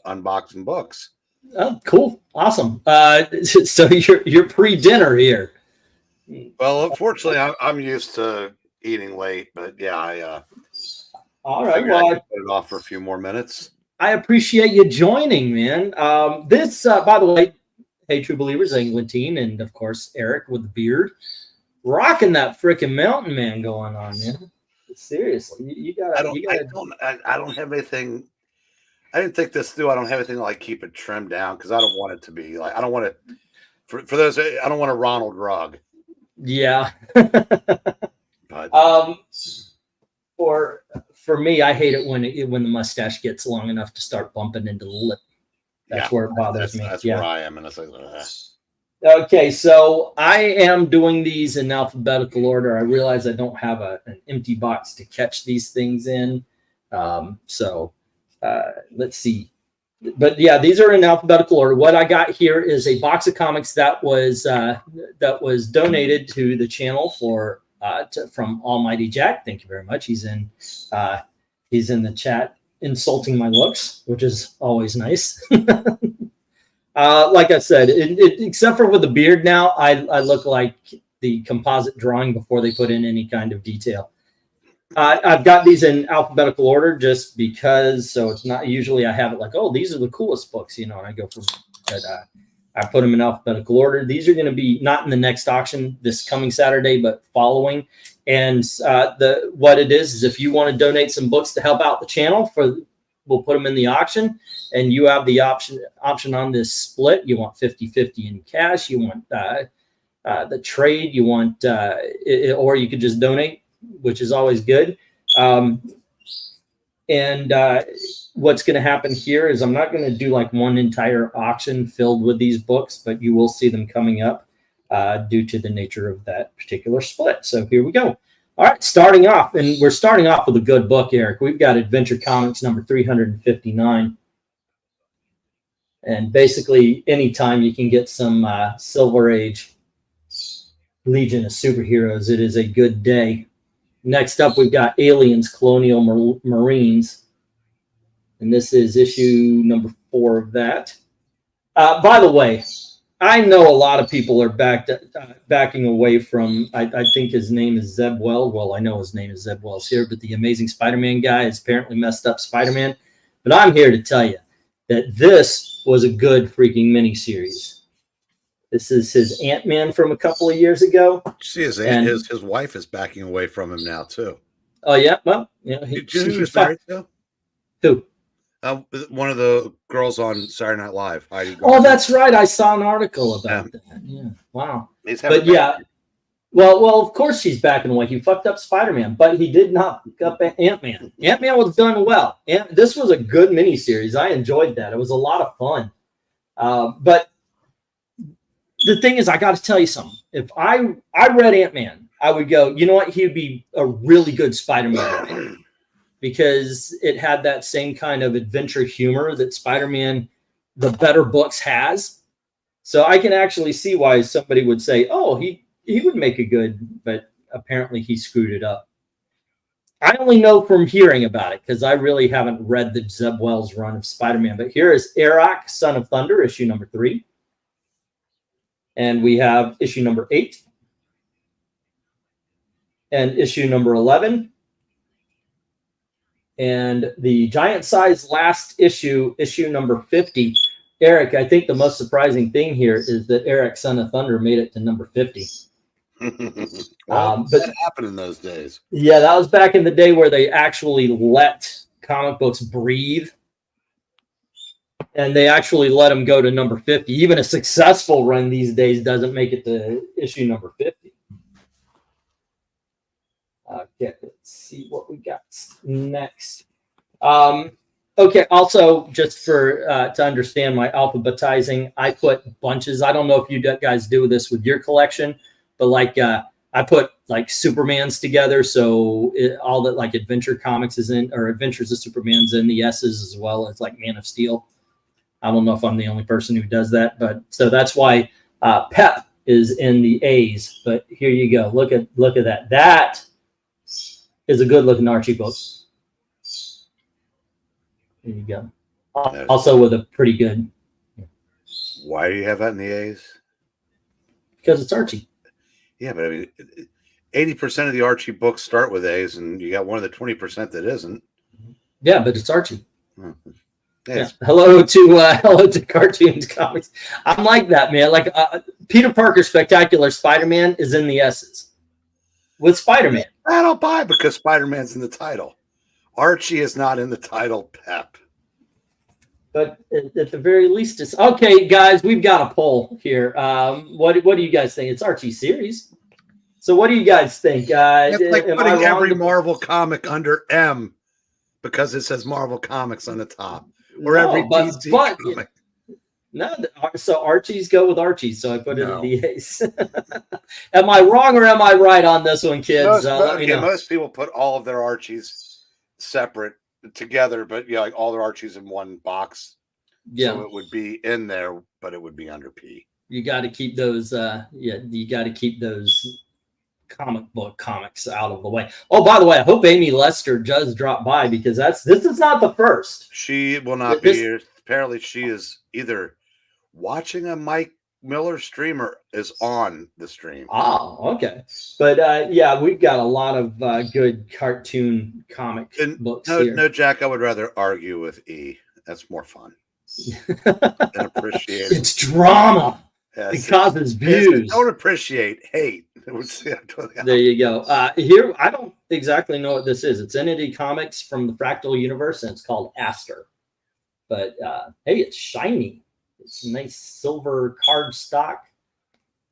unboxing books. Oh, cool. Awesome. So you're pre-dinner here. Well, unfortunately, I'm used to eating late, but yeah, all right. Well, I put it off for a few more minutes. I appreciate you joining, man. This, by the way, hey, true believers, Englantine, and of course Eric with the beard, rocking that freaking mountain man going on, man. Seriously, you got. I don't have anything. I didn't think this through. I don't have anything to like keep it trimmed down because I don't want it to be like. I don't want it for those. I don't want a Ronald rug. Yeah. But for me, I hate it when the mustache gets long enough to start bumping into the lip. That's where it bothers me. That's where I am, and it's like. Okay, so I am doing these in alphabetical order. I realize I don't have an empty box to catch these things in. Let's see. But yeah, these are in alphabetical order. What I got here is a box of comics that was donated to the channel from Almighty Jack. Thank you very much. He's in the chat insulting my looks, which is always nice. Like I said, except for with the beard now, I look like the composite drawing before they put in any kind of detail. I've got these in alphabetical order just because, so it's not usually I have it like, oh, these are the coolest books, and I go from that. I put them in alphabetical order. These are going to be not in the next auction this coming Saturday, but following. And what it is if you want to donate some books to help out the channel, we'll put them in the auction, and you have the option on this split. You want 50-50 in cash. You want the trade. You want, or you could just donate, which is always good. What's going to happen here is I'm not going to do like one entire auction filled with these books, but you will see them coming up due to the nature of that particular split. So here we go. All right, starting off, and we're starting off with a good book, Eric. We've got Adventure Comics number 359. And basically, anytime you can get some Silver Age Legion of Superheroes, it is a good day. Next up, we've got Aliens, Colonial Marines. And this is issue number 4 of that. By the way, I know a lot of people are backing away from, I think his name is Zeb Wells. Well, I know his name is Zeb Wells here, but the Amazing Spider-Man guy has apparently messed up Spider-Man. But I'm here to tell you that this was a good freaking miniseries. This is his Ant-Man from a couple of years ago. See, his wife is backing away from him now, too. Oh, yeah? Well, he was married to? Who? One of the girls on Saturday Night Live. Oh, that's right. I saw an article about that. Yeah. Wow. But yeah. Well, of course she's backing away. He fucked up Spider-Man, but he did not fuck up Ant-Man. Ant-Man was done well. And this was a good miniseries. I enjoyed that. It was a lot of fun. But the thing is, I got to tell you something. If I read Ant-Man, I would go, you know what? He would be a really good Spider-Man. Because it had that same kind of adventure humor that Spider-Man, the better books, has. So I can actually see why somebody would say, oh, he would make a good, but apparently he screwed it up. I only know from hearing about it because I really haven't read the Zeb Wells run of Spider-Man. But here is Arak, Son of Thunder, issue number 3. And we have issue number 8. And issue number 11. And the giant size last issue, issue number 50. Eric, I think the most surprising thing here is that Eric, Son of Thunder, made it to number 50. But that happened in those days. Yeah, that was back in the day where they actually let comic books breathe. And they actually let them go to number 50. Even a successful run these days doesn't make it to issue number 50. Okay, let's see what we got next. Okay, also, just for to understand my alphabetizing, I put bunches. I don't know if you guys do this with your collection, but like I put like Supermans together, so all that like Adventure Comics is in, or Adventures of Superman's in the S's, as well as like Man of Steel. I don't know if I'm the only person who does that, but so that's why Pep is in the A's. But here you go. Look at that. That is a good looking Archie book. There you go. Also with a pretty good. Why do you have that in the A's? Because it's Archie. Yeah, but I mean, 80% of the Archie books start with A's, and you got one of the 20% that isn't. Yeah, but it's Archie. Hmm. Yeah. Hello to Cartoons Comics. I'm like that, man. Like Peter Parker Spectacular Spider-Man is in the S's with Spider-Man. I don't buy it because Spider-Man's in the title. Archie is not in the title, Pep. But at the very least, it's okay, guys. We've got a poll here. What do you guys think? It's Archie series. So what do you guys think? It's like putting every Marvel comic under M because it says Marvel Comics on the top, or every DC comic. No, so Archies go with Archie. So I put it in the A's. Am I wrong or am I right on this one, kids? Let me know. Most people put all of their Archies separate together, but yeah, like all their Archies in one box. Yeah, so it would be in there, but it would be under P. You got to keep those. You got to keep those comic book comics out of the way. Oh, by the way, I hope Amy Lester does drop by because this is not the first. She will not be here. Apparently, she is either watching a Mike Miller stream or is on the stream. Oh, okay. But yeah, we've got a lot of good cartoon comic books here. No, Jack, I would rather argue with E. That's more fun. And appreciate it. It's drama. Yes. It causes views. Don't appreciate hate. There you go. Here, I don't exactly know what this is. It's Entity Comics from the Fractal Universe, and it's called Aster. But hey, it's shiny. It's a nice silver card stock.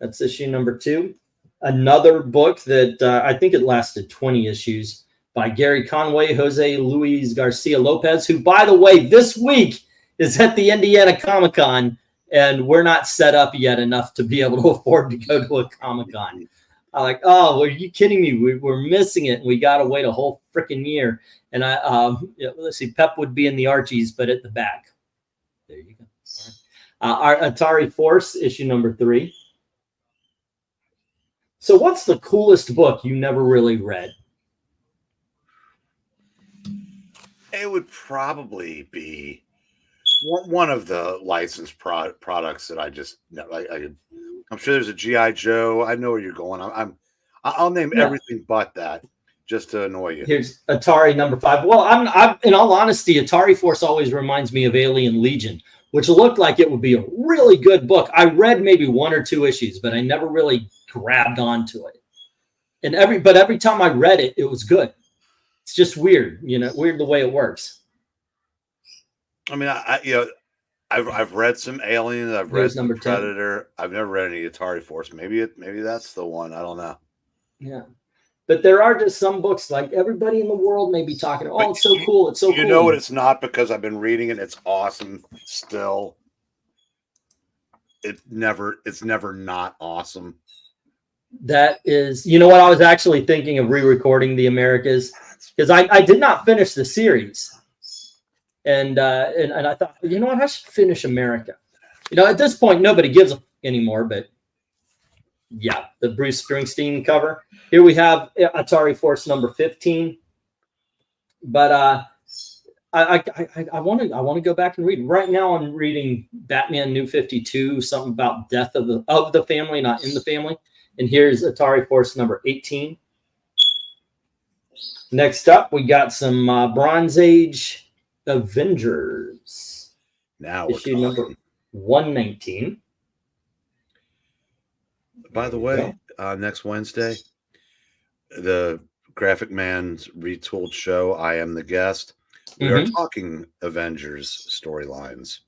That's issue number 2. Another book that I think it lasted 20 issues by Gary Conway, Jose Luis Garcia Lopez, who, by the way, this week is at the Indiana Comic-Con, and we're not set up yet enough to be able to afford to go to a Comic-Con. I'm like, oh, are you kidding me? We're missing it. We got to wait a whole freaking year. And let's see, Pep would be in the Archies, but at the back. There you go. Our Atari Force, issue number 3. So what's the coolest book you never really read? It would probably be one of the licensed products that I just I'm sure there's a G.I. Joe. I know where you're going. I'll name everything but that just to annoy you. Here's Atari number 5. Well, I'm in all honesty, Atari Force always reminds me of Alien Legion, which looked like it would be a really good book. I read maybe 1 or 2 issues, but I never really grabbed onto it. And every time I read it, it was good. It's just weird, weird the way it works. I mean, I've read some Alien. I've read some Predator. I've never read any Atari Force. Maybe that's the one. I don't know. Yeah, but there are just some books like everybody in the world may be talking. Oh, it's so cool! It's so cool. You know what? It's not because I've been reading it. It's awesome still. It's never not awesome. That is, what I was actually thinking of re-recording the Americas because I did not finish the series. And I thought, you know what, I should finish America. At this point, nobody gives a anymore. But yeah, the Bruce Springsteen cover. Here we have Atari Force number 15. But I want to go back and read. Right now, I'm reading Batman New 52, something about death of the family, not in the family. And here's Atari Force number 18. Next up, we got some Bronze Age Avengers. Now issue number 119. By the way, next Wednesday, the Graphic Man's retooled show, I Am the Guest. We are talking Avengers storylines.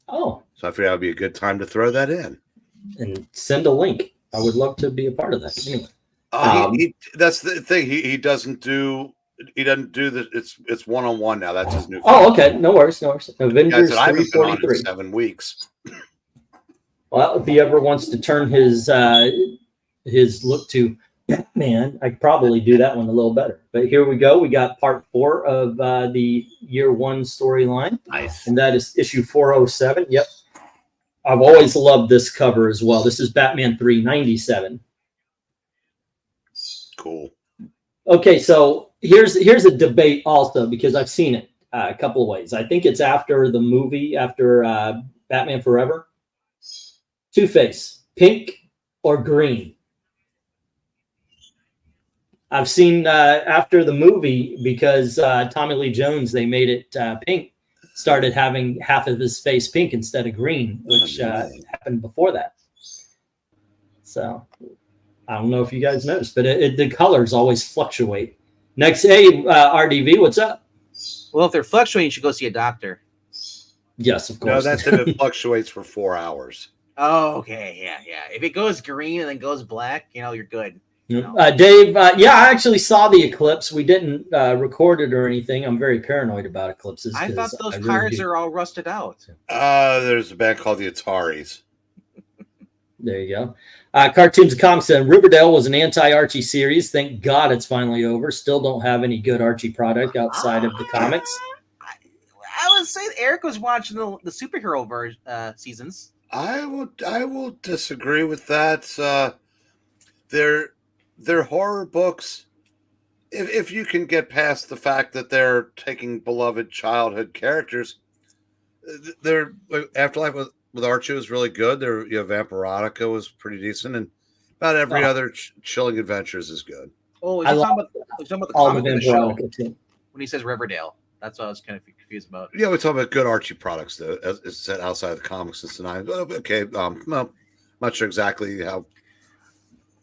Oh. So I figured that would be a good time to throw that in. And send a link. I would love to be a part of that. Anyway. That's the thing. He doesn't do the it's one-on-one now. That's his new thing. Oh, okay. No worries. Avengers 343. 7 weeks. Well, if he ever wants to turn his look to Batman, I could probably do that one a little better. But here we go. We got part 4 of the year 1 storyline. Nice. And that is issue 407. Yep. I've always loved this cover as well. This is Batman 397. Cool. Okay, so here's a debate also because I've seen it. a couple of ways. I think it's after the movie, after Batman Forever. Two-Face, pink or green? I've seen after the movie, because Tommy Lee Jones, they made it pink, started having half of his face pink instead of green, which happened before that. So I don't know if you guys noticed, but the colors always fluctuate. Next, hey, RDV, what's up? Well, if they're fluctuating, you should go see a doctor. Yes, of course. No, that's if it fluctuates for 4 hours. Oh, okay, yeah. If it goes green and then goes black, you know, you're good. You know? Dave, yeah, I actually saw the eclipse. We didn't record it or anything. I'm very paranoid about eclipses. I thought those cards are all rusted out. There's a band called the Ataris. There you go. Cartoons and Comics said Riverdale was an anti-Archie series. Thank God it's finally over. Still don't have any good Archie product outside of the comics. I was saying Eric was watching the superhero seasons. I will disagree with that. They're horror books. If you can get past the fact that they're taking beloved childhood characters, their Afterlife with Archie was really good. There, you know, Vampirotica was pretty decent, and about every other Chilling Adventures is good. Oh, he's talking about the comic of the show when he says Riverdale. That's what I was kind of confused about. Yeah, we're talking about good Archie products, though, as it's set outside of the comics since the 90s. Okay, no, not sure exactly how.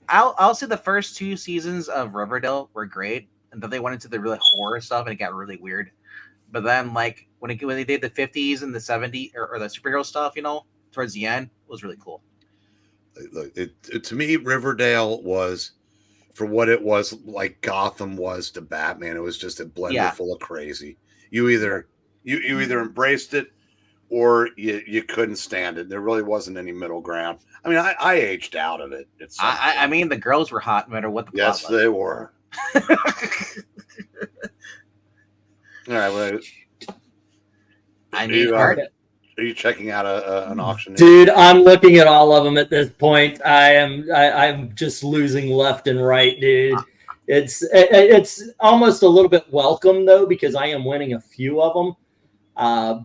I'll say the first 2 seasons of Riverdale were great, and then they went into the really horror stuff, and it got really weird. But then, like when they did the 50s and the 70s or the superhero stuff, you know, towards the end, it was really cool. To me, Riverdale was, for what it was, like Gotham was to Batman. It was just a blender full of crazy. You either embraced it or you couldn't stand it. There really wasn't any middle ground. I mean, I aged out of it. I mean, the girls were hot no matter what the plot was. Yes, they were. All right. Well, are you checking out an auction? Dude, I'm looking at all of them at this point. I'm just losing left and right, dude. It's almost a little bit welcome though, because I am winning a few of them.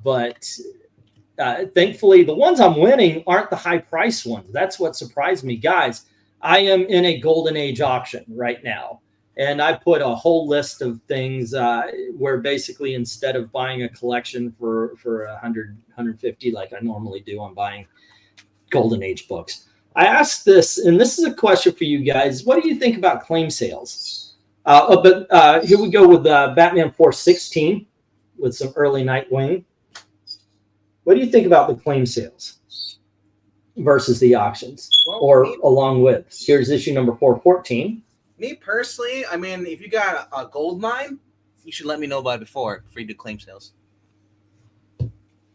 But thankfully, the ones I'm winning aren't the high price ones. That's what surprised me, guys. I am in a golden age auction right now. And I put a whole list of things where basically instead of buying a collection for 100, 150 like I normally do, I'm buying golden age books. I asked this, and this is a question for you guys. What do you think about claim sales? But here we go with Batman 416 with some early Nightwing. What do you think about the claim sales versus the auctions, or along with? Here's issue number 414. Me personally, I mean, if you got a gold mine, you should let me know about it before you do claim sales.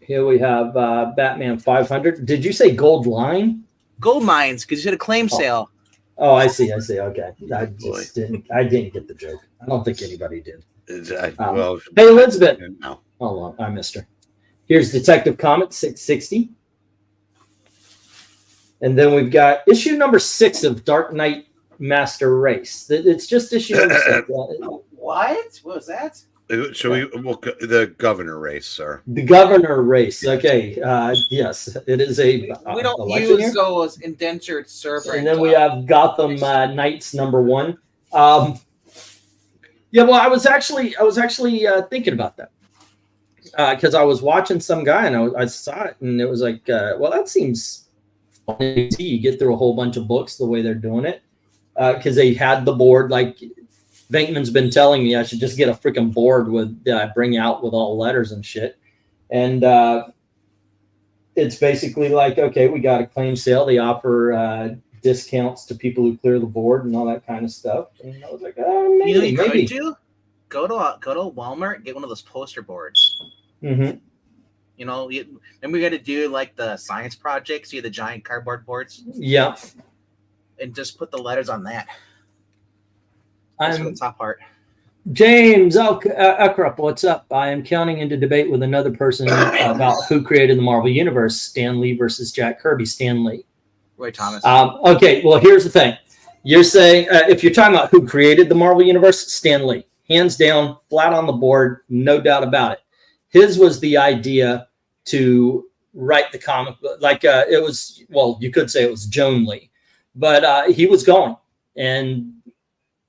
Here we have Batman 500. Did you say gold line? Gold mines, because you said a claim sale. Oh, I see. Okay, I didn't get the joke. I don't think anybody did. Well, hey, Elizabeth. No. Hold on, I missed her. Here's Detective Comics 660. And then we've got issue number 6 of Dark Knight Master Race. It's just issue number 6. What? What was that? Should we? Well, the governor race, sir. The governor race. Okay. Yes, it is a. We don't use those indentured servers. And then we have Gotham Knights number 1. Yeah. Well, I was actually thinking about that because I was watching some guy and I saw it and it was like, well, that seems funny. You get through a whole bunch of books the way they're doing it. Because they had the board, like Venkman's been telling me I should just get a freaking board with bring out with all letters and shit. And it's basically like, okay, we got a claim sale. They offer discounts to people who clear the board and all that kind of stuff. And I was like, oh, maybe. You know, you could do? Go to Walmart, get one of those poster boards. Mm-hmm. You know, then we got to do like the science projects, see the giant cardboard boards. Yeah. And just put the letters on that. That's the top part. James Ukrup, what's up? I am counting into debate with another person about who created the Marvel Universe, Stan Lee versus Jack Kirby. Stan Lee. Roy Thomas. Okay, well, here's the thing. You're saying, if you're talking about who created the Marvel Universe, Stan Lee. Hands down, flat on the board, no doubt about it. His was the idea to write the comic book. Like it was, well, you could say it was Joan Lee, but he was going. And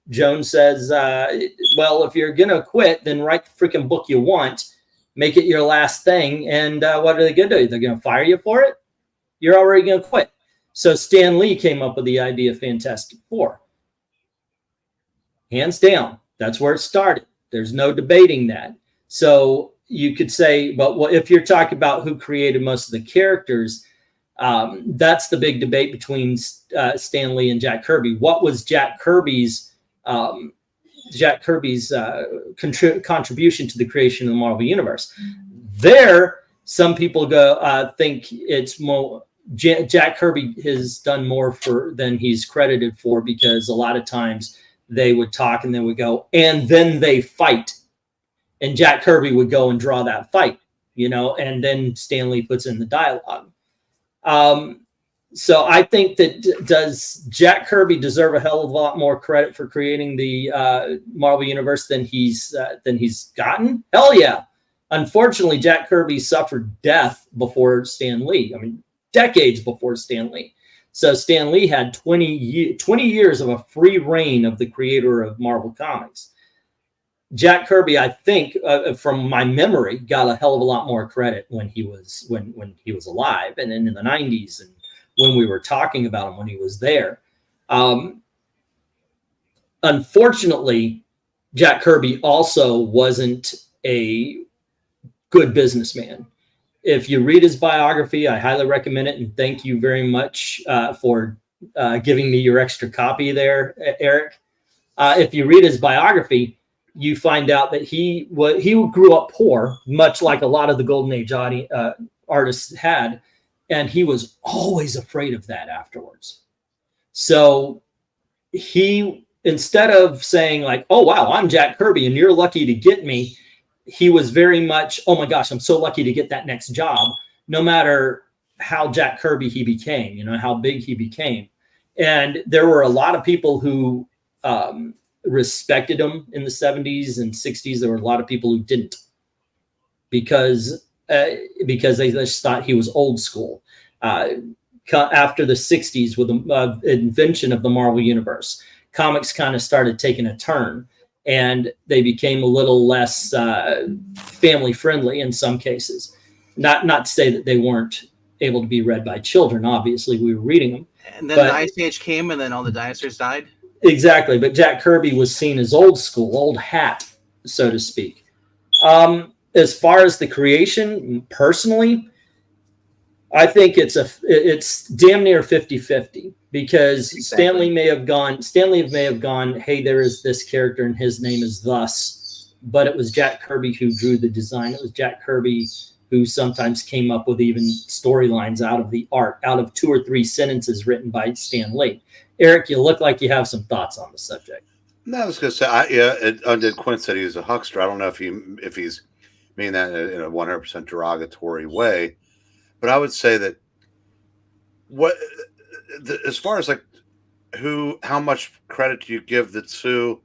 Joan says, well, if you're going to quit, then write the freaking book you want. Make it your last thing. And what are they going to do? They're going to fire you for it? You're already going to quit. So Stan Lee came up with the idea of Fantastic Four. Hands down. That's where it started. There's no debating that. So you could say, but well, if you're talking about who created most of the characters, that's the big debate between Stan Lee and Jack Kirby. What was Jack Kirby's contribution to the creation of the Marvel Universe? There, some people think it's more Jack Kirby has done more than he's credited for, because a lot of times they would talk and then would go, and then they fight. And Jack Kirby would go and draw that fight, and then Stan Lee puts in the dialogue. So I think that does Jack Kirby deserve a hell of a lot more credit for creating the Marvel Universe than he's gotten? Hell yeah. Unfortunately, Jack Kirby suffered death before Stan Lee. I mean, decades before Stan Lee. So Stan Lee had 20 years of a free reign of the creator of Marvel Comics. Jack Kirby, I think, from my memory, got a hell of a lot more credit when he was alive, and in the 90s, and when we were talking about him when he was there. Unfortunately, Jack Kirby also wasn't a good businessman. If you read his biography, I highly recommend it, and thank you very much for giving me your extra copy there, Eric. If you read his biography, you find out that he grew up poor, much like a lot of the Golden Age artists had, and he was always afraid of that afterwards. So he, instead of saying like, oh, wow, I'm Jack Kirby and you're lucky to get me, he was very much, oh my gosh, I'm so lucky to get that next job, no matter how Jack Kirby he became, how big he became. And there were a lot of people who respected him in the 70s and 60s. There were a lot of people who didn't, because they just thought he was old school. After the 60s, with the invention of the Marvel Universe, comics kind of started taking a turn, and they became a little less family friendly in some cases. Not to say that they weren't able to be read by children. Obviously, we were reading them. And then the Ice Age came, and then all the dinosaurs died. Exactly, but Jack Kirby was seen as old school, old hat, so to speak. As far as the creation, personally, I think it's damn near 50-50, because exactly. Stanley may have gone, hey, there is this character and his name is thus, but it was Jack Kirby who drew the design. It was Jack Kirby who sometimes came up with even storylines out of the art, out of 2 or 3 sentences written by Stan Lee. Eric, you look like you have some thoughts on the subject. No, I was going to say, Quinn said he was a huckster. I don't know if he's meaning that in a 100% derogatory way, but I would say that as far as like how much credit do you give the two,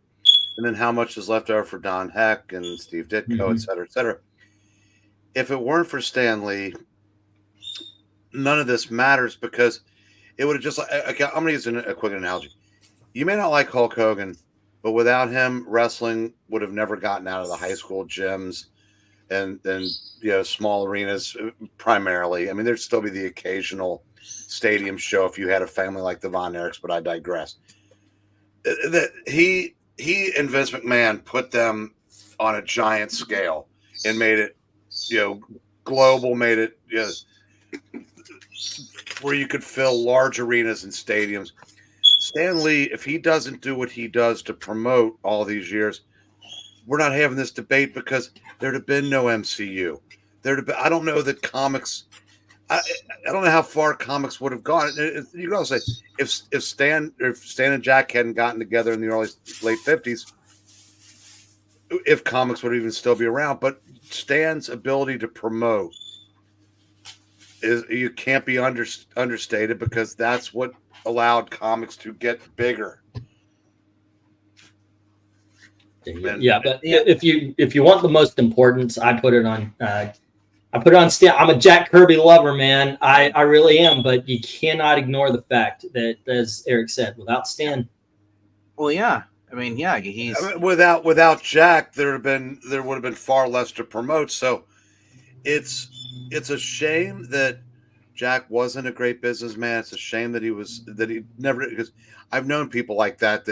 and then how much is left over for Don Heck and Steve Ditko, et cetera, et cetera. If it weren't for Stan Lee, none of this matters, because it would have just like, I'm going to use a quick analogy. You may not like Hulk Hogan, but without him, wrestling would have never gotten out of the high school gyms and small arenas primarily. I mean, there'd still be the occasional stadium show if you had a family like the Von Erichs, but I digress. He and Vince McMahon put them on a giant scale and made it, global, made it, where you could fill large arenas and stadiums. Stan Lee, if he doesn't do what he does to promote all these years, we're not having this debate, because there'd have been no MCU. I don't know that comics. I don't know how far comics would have gone. You can also say if Stan and Jack hadn't gotten together in the late 50s, if comics would even still be around. But Stan's ability to promote you can't be understated, because that's what allowed comics to get bigger. Yeah, but if you want the most importance, I put it on. I put it on Stan. I'm a Jack Kirby lover, man. I really am. But you cannot ignore the fact that, as Eric said, without Stan. Well, yeah. I mean, yeah. He's without Jack, there would have been far less to promote. So it's a shame that Jack wasn't a great businessman. It's a shame that he never, because I've known people like that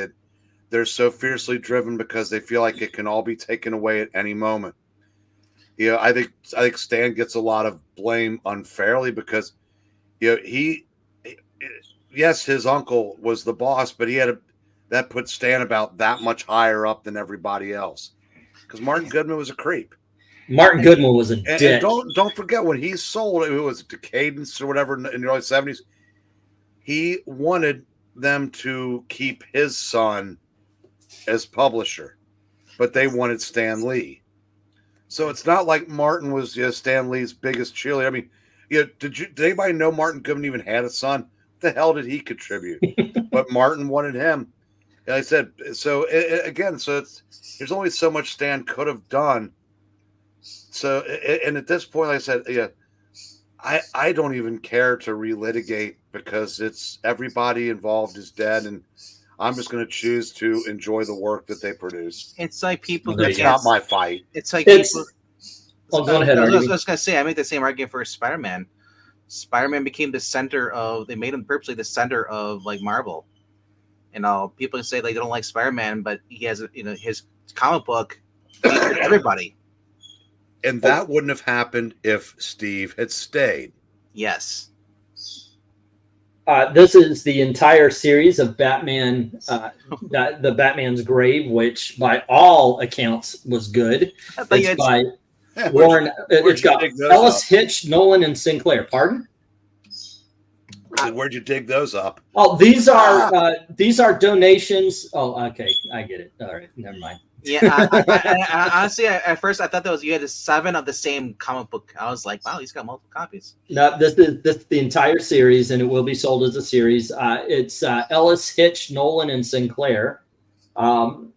they're so fiercely driven because they feel like it can all be taken away at any moment. You know, I think Stan gets a lot of blame unfairly because, you know, yes, his uncle was the boss, but that put Stan about that much higher up than everybody else. Because Martin Goodman was a creep. Martin Goodman was a dick. And don't forget when he sold it was Decadence or whatever in the early 70s. He wanted them to keep his son as publisher, but they wanted Stan Lee. So it's not like Martin was Stan Lee's biggest cheerleader. I mean, did anybody know Martin Goodman even had a son? What the hell did he contribute? But Martin wanted him. And I said, so there's only so much Stan could have done. So, and at this point, like I said, I don't even care to relitigate because it's everybody involved is dead, and I'm just going to choose to enjoy the work that they produce. It's like people. It's not my fight. It's like people. Oh, go ahead. I was going to say, I made the same argument for Spider-Man. Spider-Man became the center of. They made him purposely the center of like Marvel. You know, people say like they don't like Spider-Man, but he has his comic book featured everybody. And that wouldn't have happened if Steve had stayed. Yes. This is the entire series of Batman, the Batman's Grave, which by all accounts was good. It's by Warren. It's got Ellis, Hitch, Nolan, and Sinclair. Pardon? Where'd you dig those up? Oh, these are donations. Oh, okay, I get it. All right, never mind. Yeah, I honestly, at first I thought that you had 7 of the same comic book. I was like, wow, he's got multiple copies. No, this is the entire series, and it will be sold as a series. It's Ellis, Hitch, Nolan, and Sinclair. So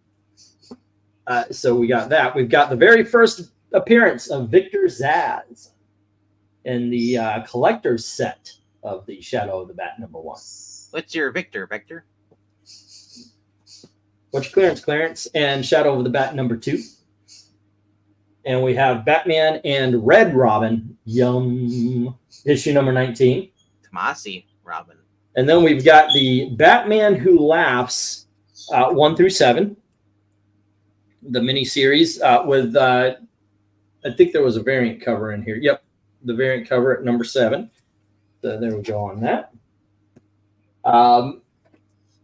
we got that. We've got the very first appearance of Victor Zsasz in the collector's set of the Shadow of the Bat #1. What's your Victor? What's your clearance, and Shadow of the Bat #2. And we have Batman and Red Robin, issue number 19. Tomasi Robin. And then we've got the Batman Who Laughs 1 through 7, the miniseries with, I think there was a variant cover in here. Yep, the variant cover at number 7. So there we go on that.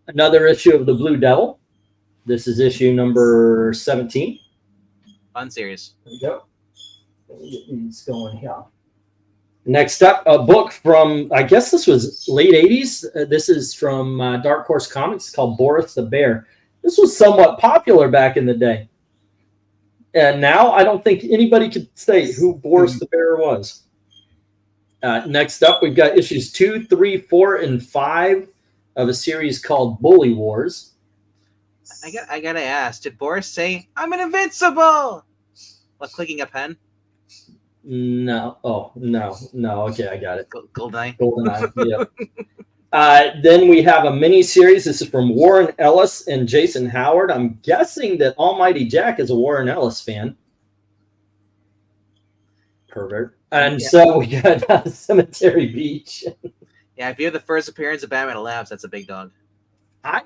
Another issue of the Blue Devil. This is issue number 17. Fun series. There we go. It's going here. Next up, a book from, I guess this was late 80s. This is from Dark Horse Comics called Boris the Bear. This was somewhat popular back in the day. And now I don't think anybody could say who Boris the Bear was. Next up, we've got issues 2, 3, 4, and 5 of a series called Bully Wars. I gotta ask, did Boris say, I'm an invincible? While clicking a pen? No. Oh, no. Okay, I got it. Goldeneye. Yep. Then we have a mini series. This is from Warren Ellis and Jason Howard. I'm guessing that Almighty Jack is a Warren Ellis fan. Pervert. And so we got Cemetery Beach. Yeah, if you have the first appearance of Batman Labs, that's a big dog. I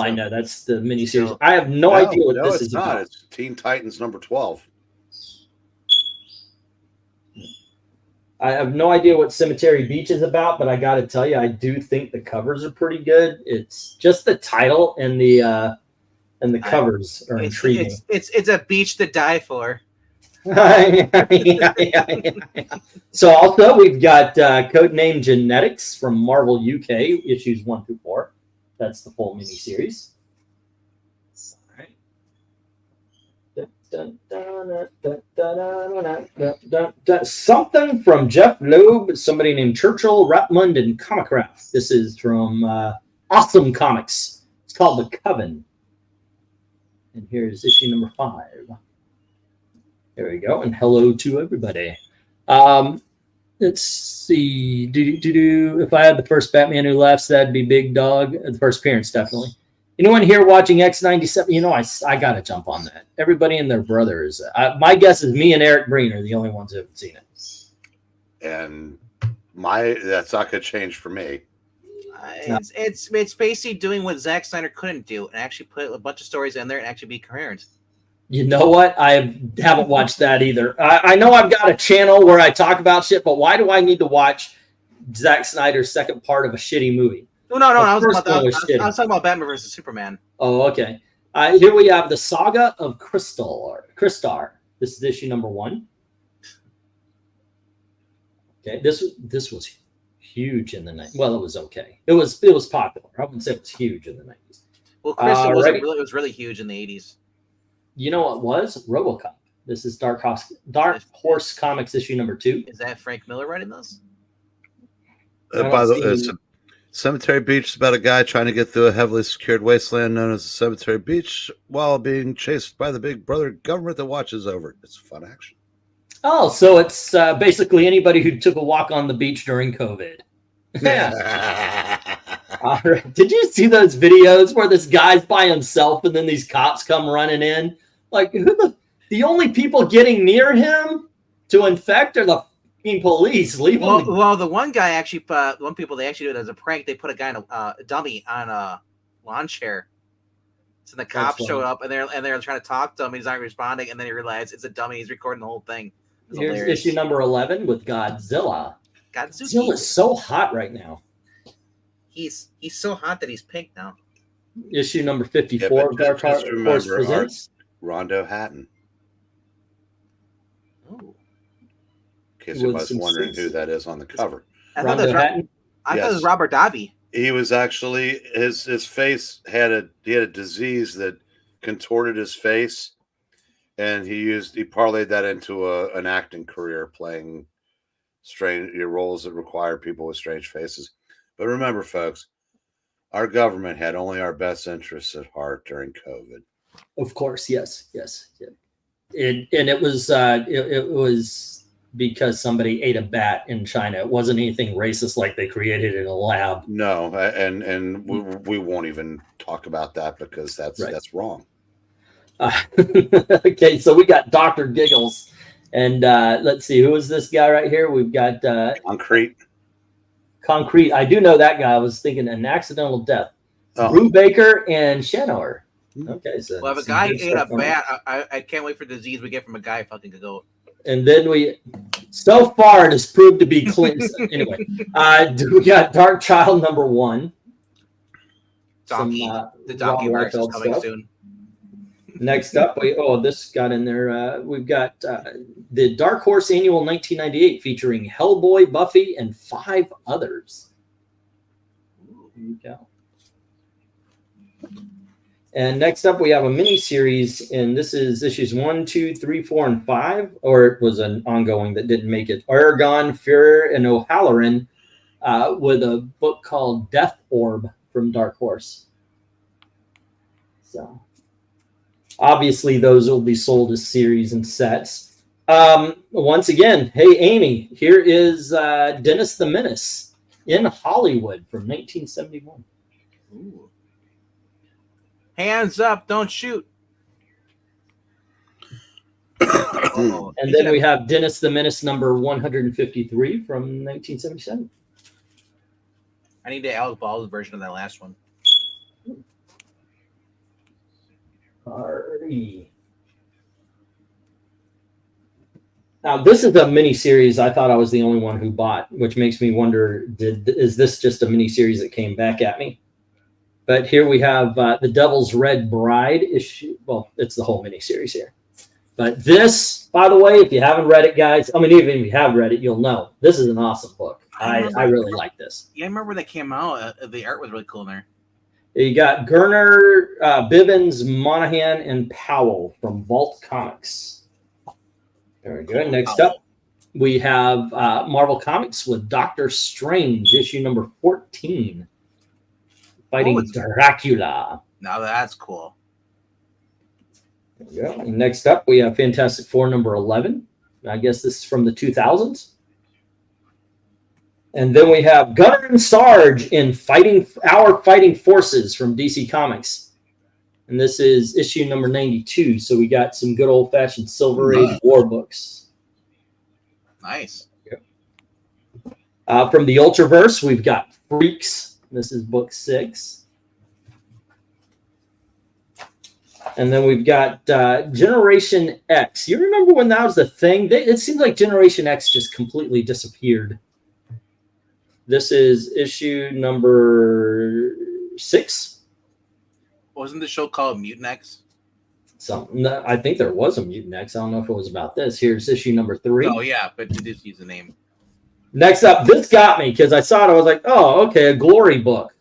know that's the miniseries. I have no idea what this is about. It's Teen Titans number 12. I have no idea what Cemetery Beach is about, but I got to tell you, I do think the covers are pretty good. It's just the title and the covers are intriguing. It's a beach to die for. So also we've got Codename Genetics from Marvel UK issues 1 through 4. That's the full miniseries. Something from Jeff Loeb, somebody named Churchill, Ratmund, and Comicraft. This is from Awesome Comics. It's called The Coven. And here's issue number 5. There we go. And hello to everybody. Let's see. If I had the first Batman Who Laughs, that'd be Big Dog. The first appearance, definitely. Anyone here watching X97? You know, I got to jump on that. Everybody and their brothers. My guess is me and Eric Breen are the only ones who haven't seen it. And that's not going to change for me. It's basically doing what Zack Snyder couldn't do and actually put a bunch of stories in there and actually be coherent. You know what? I haven't watched that either. I know I've got a channel where I talk about shit, but why do I need to watch Zack Snyder's second part of a shitty movie? No. I was talking about Batman versus Superman. Oh, okay. Here we have the Saga of Crystar. This is issue number 1. Okay, this was huge in the 90s. Well, it was okay. It was popular. I wouldn't say it was huge in the 90s. Well, Crystal was really huge in the 80s. You know what was? RoboCop. This is Dark Horse Comics issue number 2. Is that Frank Miller writing those? By the way, Cemetery Beach is about a guy trying to get through a heavily secured wasteland known as the Cemetery Beach while being chased by the big brother government that watches over it. It's fun action. Oh, so it's basically anybody who took a walk on the beach during COVID. Yeah. All right. Did you see those videos where this guy's by himself and then these cops come running in? Like, the only people getting near him to infect are the police. Leave him. Well, the one guy actually, people they actually did it as a prank. They put a guy in a dummy on a lawn chair. So the cops showed up and they're trying to talk to him. He's not responding, and then he realized it's a dummy. He's recording the whole thing. Here's issue number 11 with Godzilla. Godzilla's so hot right now. He's so hot that he's pink now. Issue number 54 of Dark Horse Presents. Rondo Hatton. Oh. In case anybody's wondering who that is on the cover. I thought it was Robert Davi. He was actually his face had a disease that contorted his face, and he parlayed that into an acting career playing strange roles that require people with strange faces. But remember, folks, our government had only our best interests at heart during COVID. Of course, yes. It was because somebody ate a bat in China. It wasn't anything racist like they created in a lab. No, and we won't even talk about that because that's wrong. Okay, so we got Dr. Giggles. And let's see, who is this guy right here? We've got Concrete. I do know that guy. I was thinking An Accidental Death. Brew Baker and Shanor. Okay, so if a guy ate a bat, I can't wait for the disease we get from a guy fucking a goat. And then so far it has proved to be clean. Anyway, we got Dark Child number 1. The donkey virus is coming soon. Next up, this got in there. We've got the Dark Horse Annual 1998 featuring Hellboy, Buffy, and 5 others. There you go. And next up, we have a mini series, and this is issues 1, 2, 3, 4, and 5, or it was an ongoing that didn't make it. Aragon, Fuhrer, and O'Halloran with a book called Death Orb from Dark Horse. So obviously, those will be sold as series and sets. Once again, hey, Amy, here is Dennis the Menace in Hollywood from 1971. Ooh. Hands up, don't shoot. And then we have Dennis the Menace number 153 from 1977. I need the Alex Baldwin version of that last one. Party. Now, this is a mini series I thought I was the only one who bought, which makes me wonder, is this just a mini series that came back at me? But here we have the Devil's Red Bride issue. Well, it's the whole mini series here. But this, by the way, if you haven't read it, guys, I mean, even if you have read it, you'll know. This is an awesome book. I really like this. Yeah, I remember when they came out. The art was really cool in there. You got Gerner, Bivens, Monahan, and Powell from Vault Comics. Very good. Next up, we have Marvel Comics with Doctor Strange, issue number 14. Fighting Dracula. Now that's cool. Yeah. Next up, we have Fantastic Four number 11. I guess this is from the 2000s. And then we have Gunner and Sarge in Our Fighting Forces from DC Comics. And this is issue number 92. So we got some good old-fashioned Silver Age war books. Nice. From the Ultraverse, we've got Freaks. This is book 6. And then we've got Generation X. You remember when that was the thing? It seems like Generation X just completely disappeared. This is issue number 6. Wasn't the show called Mutant X? I think there was a Mutant X. I don't know if it was about this. Here's issue number 3. Oh, yeah, but it did use the name. Next up, this got me because I saw it. I was like, oh, okay, a Glory book.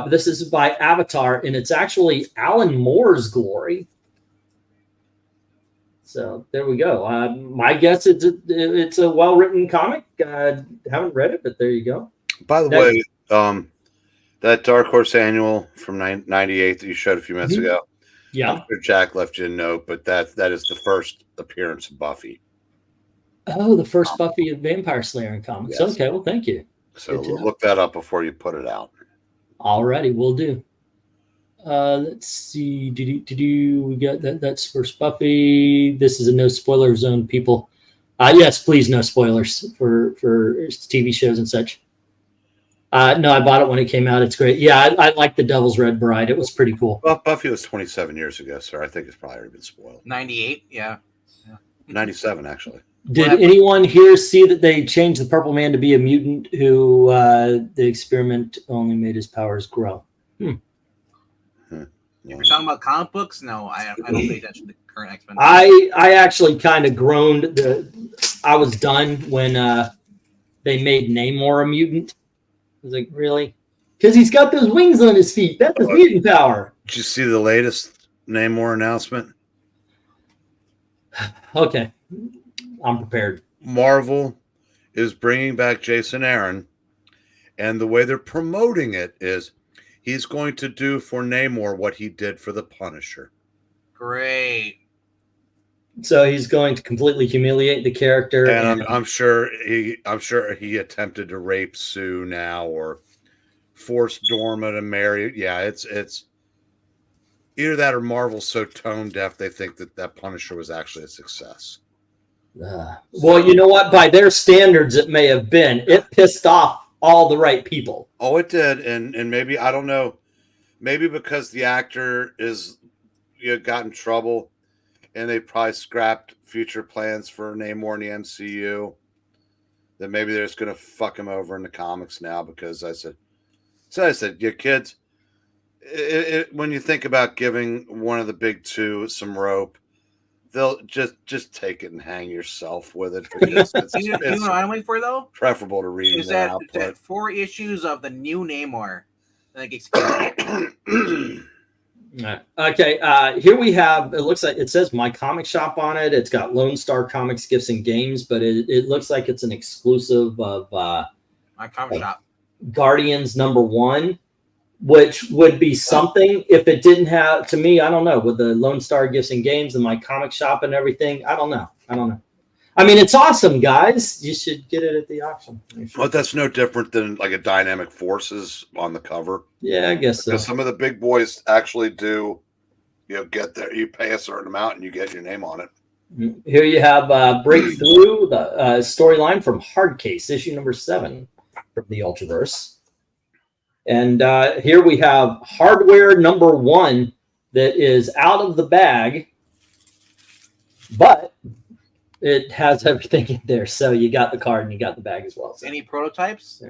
This is by Avatar, and it's actually Alan Moore's Glory. So there we go. My guess it's a well-written comic. Haven't read it, but there you go. By the way, that Dark Horse annual from 98 that you showed a few minutes ago. Yeah. I'm sure Jack left you a note, but that is the first appearance of Buffy. Oh, the first Buffy the Vampire Slayer in comics. Yes. Okay, well, thank you. So look that up before you put it out. Alrighty, we'll do. Let's see. We got that? That's first Buffy. This is a no spoiler zone, people. Yes, please, no spoilers for TV shows and such. No, I bought it when it came out. It's great. Yeah, I like the Devil's Red Bride. It was pretty cool. Well, Buffy was 27 years ago, sir. I think it's probably already been spoiled. 98, yeah. 97, actually. Did anyone here see that they changed the Purple Man to be a mutant who the experiment only made his powers grow? If you're talking about comic books, no, I don't pay attention to current X-Men. I actually kind of groaned. I was done when they made Namor a mutant. I was like, really? Because he's got those wings on his feet. That's his mutant power. Did you see the latest Namor announcement? Okay. I'm prepared. Marvel is bringing back Jason Aaron, and the way they're promoting it is he's going to do for Namor what he did for the Punisher. Great. So he's going to completely humiliate the character, and I'm sure he attempted to rape Sue now or force Dorma to marry. Yeah, it's either that or Marvel's so tone deaf they think that Punisher was actually a success. Well, you know what? By their standards, it may have been. It pissed off all the right people. Oh, it did, and maybe, I don't know, maybe because the actor got in trouble, and they probably scrapped future plans for Namor in the MCU. That maybe they're just going to fuck him over in the comics now because I said, yeah, kids, when you think about giving one of the big two some rope, they'll just take it and hang yourself with it. It's you know what I'm waiting for, though? Preferable to reading Is that that 4 issues of the new Namor. Like, okay, here we have, it looks like, it says My Comic Shop on it. It's got Lone Star Comics, Gifts, and Games, but it looks like it's an exclusive of My Comic Shop. Guardians #1. Which would be something if it didn't have, to me, I don't know, with the Lone Star Gifts and Games and My Comic Shop and everything. I don't know. I mean, it's awesome, guys. You should get it at the auction. But that's no different than like a Dynamic Forces on the cover. Yeah, I guess because so. some of the big boys actually do, get there. You pay a certain amount and you get your name on it. Here you have Breakthrough, the storyline from Hardcase, issue number 7 from the Ultraverse. And here we have Hardware #1 that is out of the bag, but it has everything in there. So you got the card and you got the bag as well. So. Any prototypes?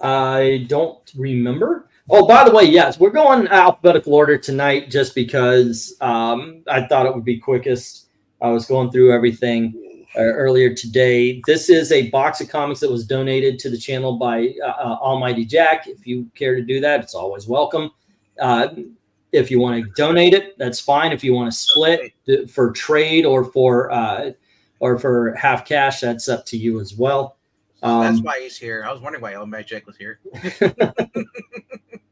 I don't remember. Oh, by the way, yes, we're going alphabetical order tonight just because I thought it would be quickest. I was going through everything earlier today. This is a box of comics that was donated to the channel by Almighty Jack. If you care to do that, it's always welcome. If you want to donate it, that's fine. If you want to split for trade or for half cash, that's up to you as well. That's why he's here. I was wondering why Almighty Jack was here.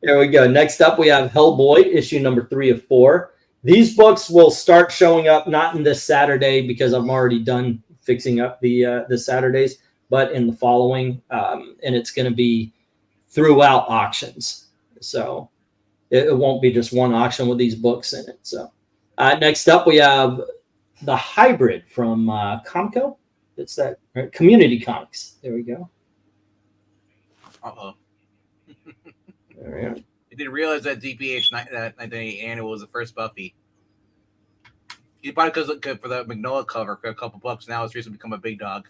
There we go. Next up, we have Hellboy, issue number 3 of 4. These books will start showing up not in this Saturday because I'm already done fixing up the Saturdays, but in the following, and it's going to be throughout auctions. So it won't be just one auction with these books in it. So next up, we have the hybrid from Comco. It's that Community Comics. There we go. Uh-oh. There we are. I didn't realize that DPH 1980 annual was the first Buffy. He bought it because for the Magnolia cover for a couple bucks. Now it's recently become a big dog.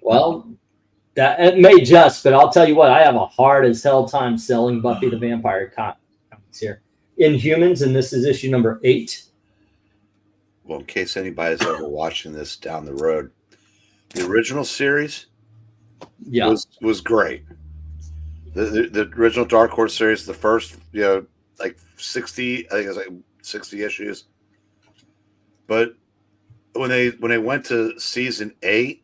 Well, that it may just, but I'll tell you what, I have a hard as hell time selling Buffy the Vampire comics here. Inhumans, and this is issue number 8. Well, in case anybody's ever watching this down the road, the original series was great. The original Dark Horse series, the first, like 60, I think it was like 60 issues. But when they went to season 8,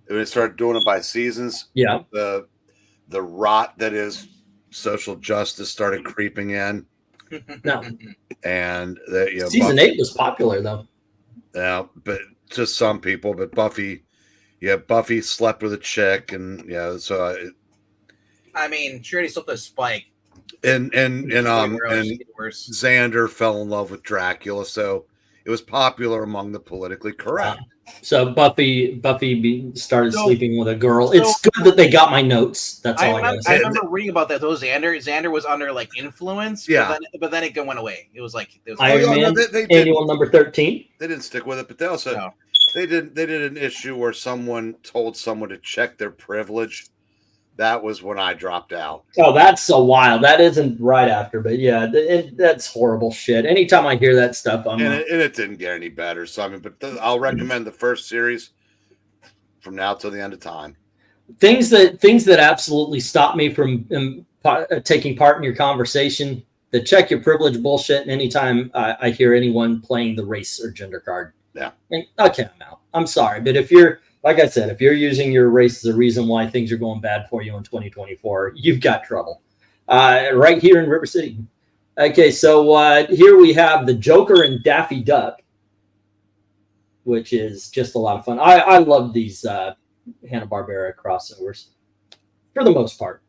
when they started doing it by seasons, the rot that is social justice started creeping in. No. And season 8 was popular though. Yeah, but to some people, but Buffy slept with a chick, and so I mean, she already slept with Spike. And Xander fell in love with Dracula, so it was popular among the politically correct. So Buffy started sleeping with a girl. It's good that they got my notes. That's all I gotta say. I remember reading about that. Those Xander was under like influence. But then it went away. It was like Iron Man annual number 13. They didn't stick with it, but they also they did an issue where someone told someone to check their privilege. That was when I dropped out. Oh, that's so wild. That isn't right after, but yeah, that's horrible shit. Anytime I hear that stuff, it didn't get any better. So I mean, but I'll recommend the first series from now till the end of time. Things that absolutely stop me from taking part in your conversation. The check your privilege bullshit. And anytime I hear anyone playing the race or gender card, okay, I'm out. I'm sorry, but if you're like I said, if you're using your race as a reason why things are going bad for you in 2024, you've got trouble. Right here in River City. Okay, so here we have the Joker and Daffy Duck, which is just a lot of fun. I love these Hanna-Barbera crossovers for the most part.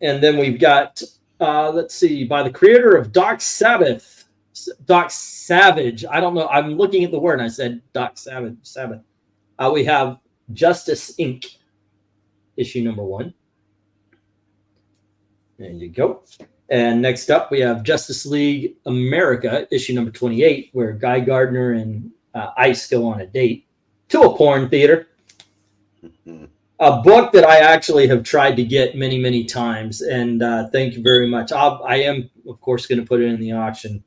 And then we've got, let's see, by the creator of Doc Savage. I don't know. I'm looking at the word and I said Doc Savage. We have Justice Inc. issue number 1. There you go. And next up, we have Justice League America issue number 28, where Guy Gardner and Ice go on a date to a porn theater. A book that I actually have tried to get many, many times. And thank you very much. I am, of course, going to put it in the auction.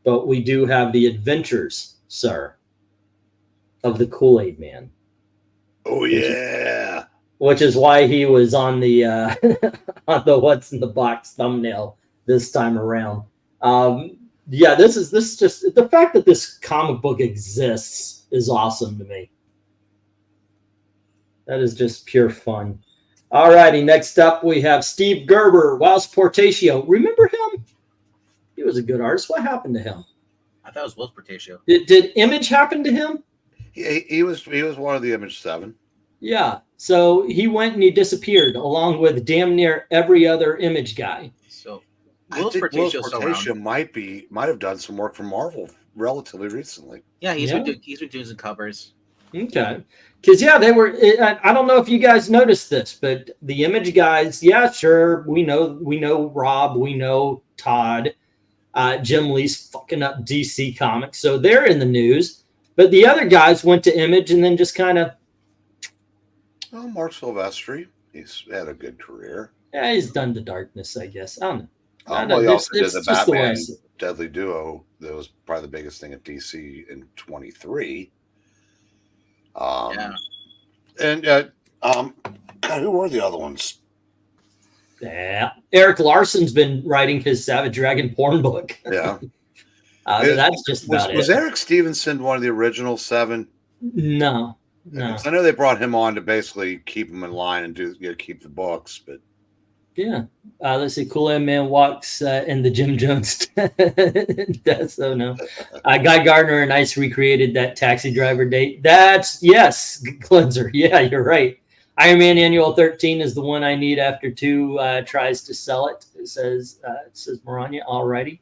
But we do have the adventures, sir, of the Kool-Aid Man. Oh yeah, which is why he was on the on the What's in the Box thumbnail this time around. This is just the fact that this comic book exists is awesome to me. That is just pure fun. All righty, next up we have Steve Gerber, Wiles Portatio. Remember him? He was a good artist. What happened to him? I thought it was Will Portatio. Did Image happen to him? He was one of the Image 7. Yeah. So he went and he disappeared along with damn near every other Image guy. So Will Portatio might have done some work for Marvel relatively recently. Yeah, he's been doing some covers. Okay. Because they were. I don't know if you guys noticed this, but the Image guys. Yeah, sure. We know Rob. We know Todd. Jim Lee's fucking up DC Comics, so they're in the news. But the other guys went to Image and then just kind of. Well, Mark Silvestri, he's had a good career. Yeah, he's done The Darkness, I guess. I don't know. Well, he also did the Batman Deadly Duo. That was probably the biggest thing at DC in 23. And who were the other ones? Yeah, Eric Larson's been writing his Savage Dragon porn book. Yeah, that's just about it. Was Eric Stevenson one of the original 7? No. I know they brought him on to basically keep him in line and keep the books, but Yeah. Let's see. Kool-Aid Man walks in the Jim Jones. That's so no. Guy Gardner and Ice recreated that taxi driver date. That's yes, cleanser. Yeah, you're right. Iron Man Annual 13 is the one I need after 2 tries to sell it. It says Maranya. Alrighty.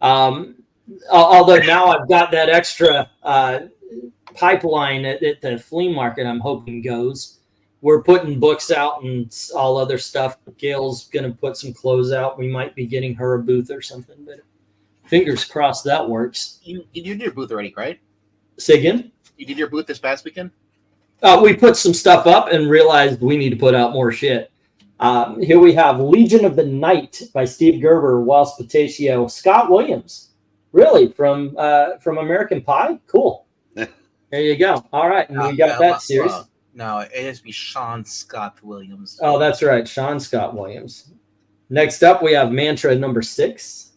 Although now I've got that extra pipeline at the flea market. I'm hoping goes. We're putting books out and all other stuff. Gail's going to put some clothes out. We might be getting her a booth or something, but fingers crossed that works. You did your booth already, right? Say again? You did your booth this past weekend? We put some stuff up and realized we need to put out more shit. Here we have Legion of the Night by Steve Gerber, Wells Patatio, Scott Williams. Really? From American Pie? Cool. There you go. All right. And we got that series. No, it has to be Sean Scott Williams. Oh, that's right. Sean Scott Williams. Next up, we have Mantra number 6.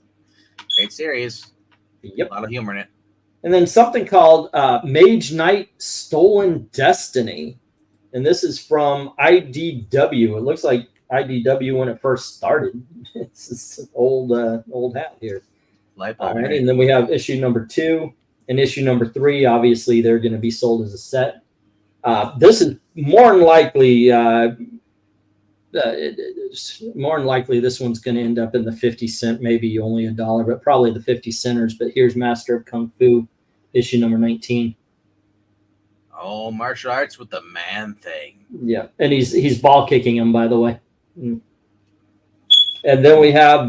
Great series. Yep. A lot of humor in it. And then something called Mage Knight Stolen Destiny. And this is from IDW. It looks like IDW when it first started. It's this old hat here. All right. And then we have issue number 2 and issue number 3. Obviously, they're going to be sold as a set. This is more than likely this one's going to end up in the 50 cent, maybe only $1, but probably the 50 centers. But here's Master of Kung Fu, issue number 19. Oh, martial arts with the man thing. Yeah, and he's ball kicking him, by the way. And then we have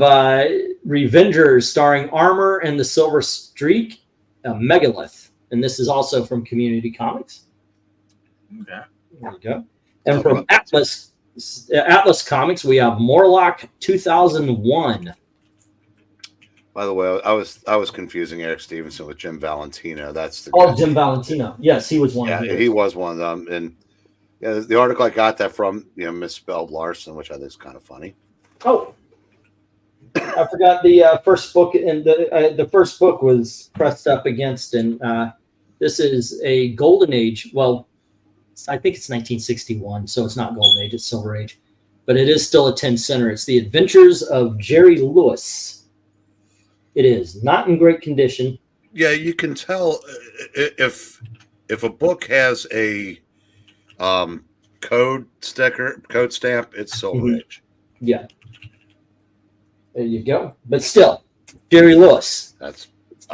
Revengers starring Armor and the Silver Streak, Megalith, and this is also from Community Comics. Okay. There you go. And from Atlas Comics, we have Morlock 2001. By the way, I was confusing Eric Stevenson with Jim Valentino. That's the guy. Jim Valentino. Yes, he was one. Yeah, he was one of them. And yeah, the article I got that from, misspelled Larson, which I think is kind of funny. Oh, I forgot the first book, and the first book was pressed up against, and this is a Golden Age. Well, I think it's 1961, so it's not Golden Age, it's Silver Age. But it is still a 10 center. It's The Adventures of Jerry Lewis. It is not in great condition. Yeah, you can tell if a book has a code stamp, it's Silver Age. Yeah. There you go. But still, Jerry Lewis. That's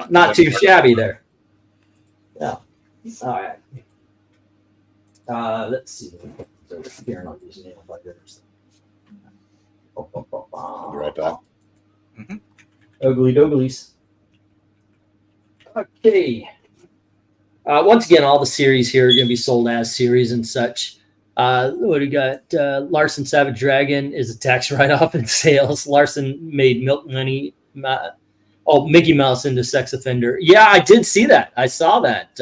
not too shabby there. Yeah. All right. Let's see. Here on these nail biters. Be right back. Ugly dogglies. Okay. Once again, all the series here are going to be sold as series and such. What do we got? Larson Savage Dragon is a tax write-off in sales. Larson made milk money. Mickey Mouse into sex offender. Yeah, I did see that. I saw that.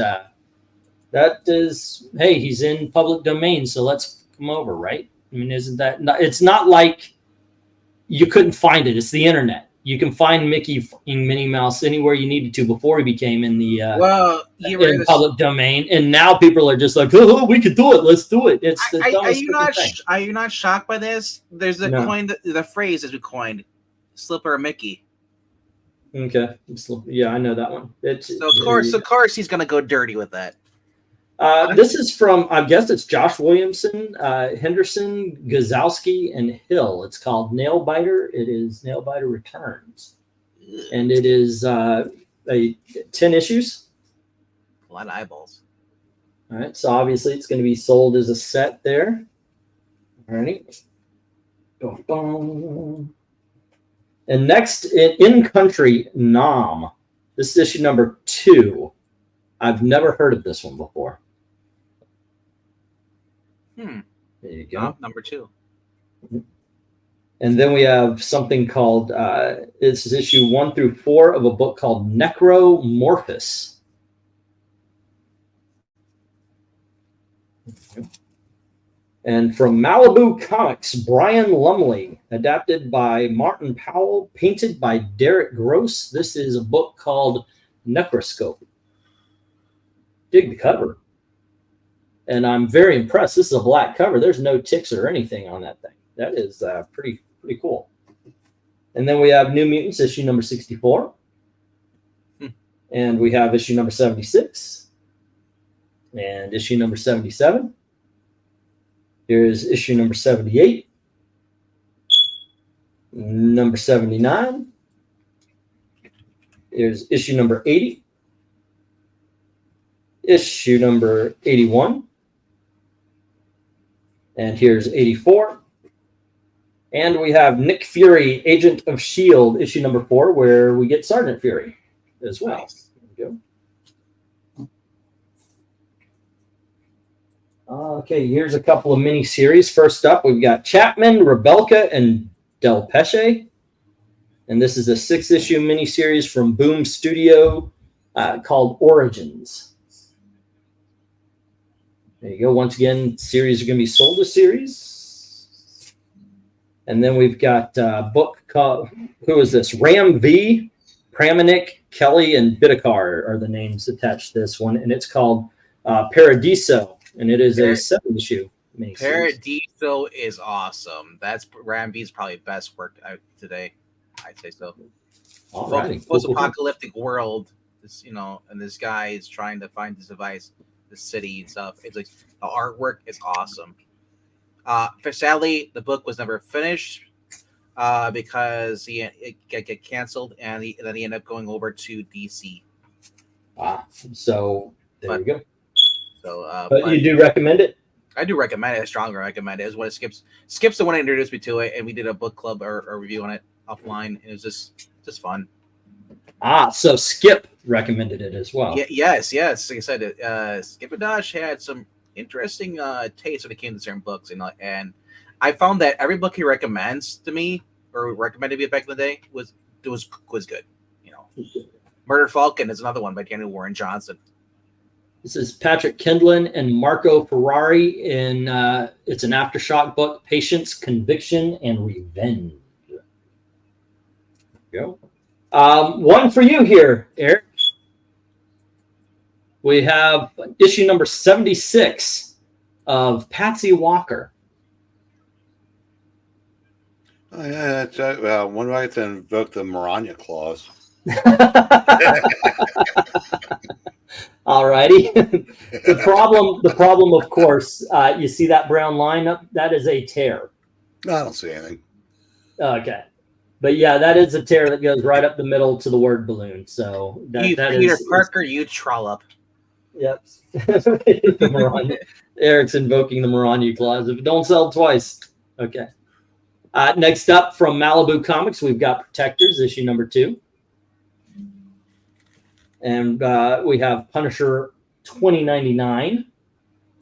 That is, hey, he's in public domain, so let's come over, right? I mean, isn't that? It's not like you couldn't find it. It's the internet. You can find Mickey and Minnie Mouse anywhere you needed to before he became in the in public domain, and now people are just like, oh, we could do it. Let's do it. It's the are you not shocked by this? There's the phrase as we coined, Slipper Mickey. Okay, yeah, I know that one. So of course he's gonna go dirty with that. This is from, I guess it's Josh Williamson, Henderson, Gazowski, and Hill. It's called Nailbiter. It is Nailbiter Returns. And it is 10 issues. A lot of eyeballs. All right, so obviously it's going to be sold as a set there. All right. And next, In Country, Nam. This is issue number 2. I've never heard of this one before. There you go. Number 2. And then we have something called, this is issue 1 through 4 of a book called Necromorphous. And from Malibu Comics, Brian Lumley, adapted by Martin Powell, painted by Derek Gross. This is a book called Necroscope. Dig the cover. And I'm very impressed. This is a black cover. There's no ticks or anything on that thing. That is pretty Pretty cool. And then we have New Mutants issue number 64. And we have issue number 76. And issue number 77. Here's issue number 78. Number 79. Here's issue number 80. Issue number 81. And here's 84. And we have Nick Fury, Agent of S.H.I.E.L.D., issue number 4, where we get Sergeant Fury as well. Nice. There we go. Okay, here's a couple of mini-series. First up, we've got Chapman, Rebelka, and Del Pesce. And this is a 6-issue mini-series from Boom Studio called Origins. There you go. Once again, series are going to be sold as series. And then we've got a book called, who is this? Ram V, Pramonic, Kelly, and Bidikar are the names attached to this one. And it's called Paradiso. And it is a 7-issue miniseries. Paradiso is awesome. That's Ram V's probably best work out today. I'd say so. All right. Post-apocalyptic world, this, you know, and this guy is trying to find this device, the city and stuff. It's like the artwork is awesome. Sadly, the book was never finished because it get canceled, and then he ended up going over to DC. So there you go. So, but you do recommend it? I do recommend it. I strongly recommend it. It's what it skips the one that introduced me to it, and we did a book club or review on it offline. It was just fun. So Skip recommended it as well. Yes. Like I said, Skip and Dash had some interesting taste when it came to certain books, and I found that every book he recommends to me or recommended me back in the day was good. You know, Murder Falcon is another one by Daniel Warren Johnson. This is Patrick Kindlin and Marco Ferrari in it's an Aftershock book, Patience, Conviction, and Revenge. There you go. One for you here, Eric. We have issue number 76 of Patsy Walker. Oh, yeah, that's when do I get to invoke the Maranya clause? All righty. The problem, of course, you see that brown line up? That is a tear. No, I don't see anything. Okay. But yeah, that is a tear that goes right up the middle to the word balloon. So that Peter Parker, you trollop. Yep. Eric's invoking the Maranya clause. If it don't sell twice. Okay. Next up from Malibu Comics, we've got Protectors, issue number 2. And we have Punisher 2099,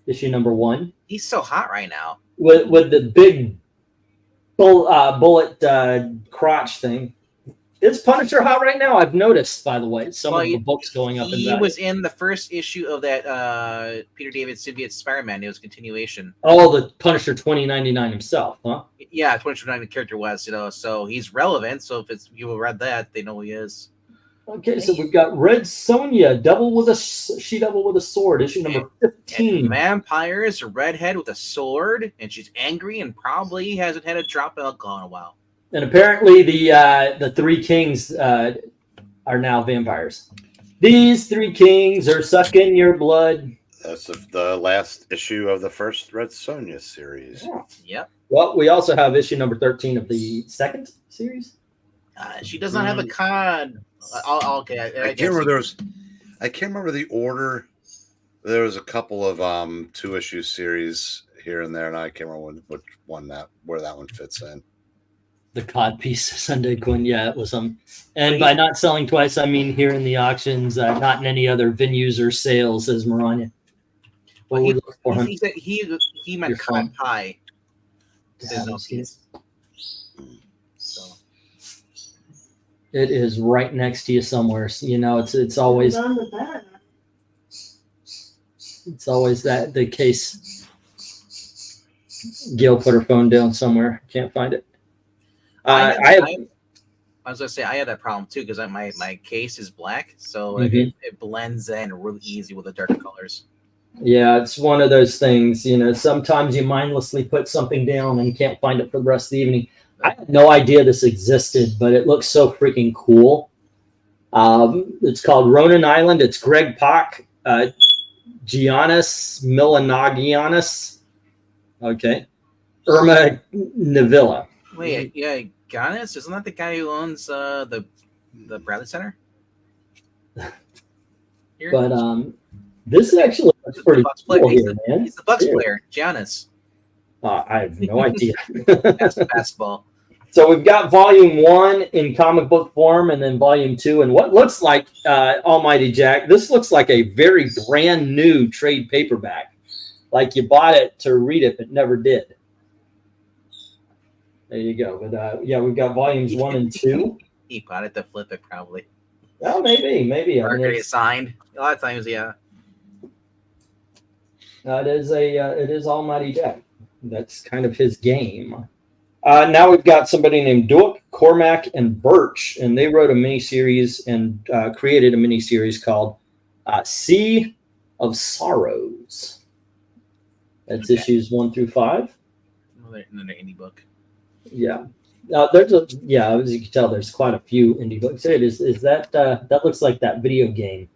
issue number 1. He's so hot right now. With the big bullet crotch thing. Is Punisher hot right now? I've noticed, by the way, some of the books going up in value. He was in the first issue of that Peter David symbiote Spider-Man. It was a continuation. Oh, the Punisher 2099 himself, huh? Yeah, 2099 character was, so he's relevant. So if you read that, they know who he is. Okay, so we've got Red Sonja, She-Devil with a sword, issue number 15. And vampires, a redhead with a sword, and she's angry and probably hasn't had a drop of alcohol in a while. And apparently the 3 kings are now vampires. These 3 kings are sucking your blood. That's the last issue of the first Red Sonja series. Yeah. Yep. Well, we also have issue number 13 of the second series. She does not have a con. Okay, I can't remember. I can't remember the order. There was a couple of 2-issue series here and there, and I can't remember which one where that one fits in. The cod piece, Sunday Quinn. Yeah, it was and by not selling twice, I mean here in the auctions, not in any other venues or sales, says Maranya. Well, he meant cod pie. Yeah, so it is right next to you somewhere. You know, it's always the case. Gail put her phone down somewhere. Can't find it. I was gonna say I had that problem too because my case is black, so it blends in really easy with the darker colors. Yeah, it's one of those things. You know, sometimes you mindlessly put something down and you can't find it for the rest of the evening. I had no idea this existed, but it looks so freaking cool. It's called Ronan Island. It's Greg Pak, Giannis Milanagiannis. Okay. Irma Navilla. Wait, yeah, Giannis? Isn't that the guy who owns the Bradley Center? Here? But this actually looks pretty cool here, man. He's the Bucks player, Giannis. I have no idea. That's basketball. So we've got volume 1 in comic book form, and then volume 2 and what looks like Almighty Jack. This looks like a very brand new trade paperback. Like you bought it to read it, but never did. There you go. But yeah, we've got volumes 1 and 2. He bought it to flip it, probably. Well, maybe. Or get it signed. A lot of times, yeah. It is Almighty Jack. That's kind of his game. Now we've got somebody named Duke, Cormac, and Birch, and they wrote a miniseries and created a miniseries called Sea of Sorrows. That's issues 1 through 5. Another indie book. Yeah. As you can tell, there's quite a few indie books. Is that that looks like that video game.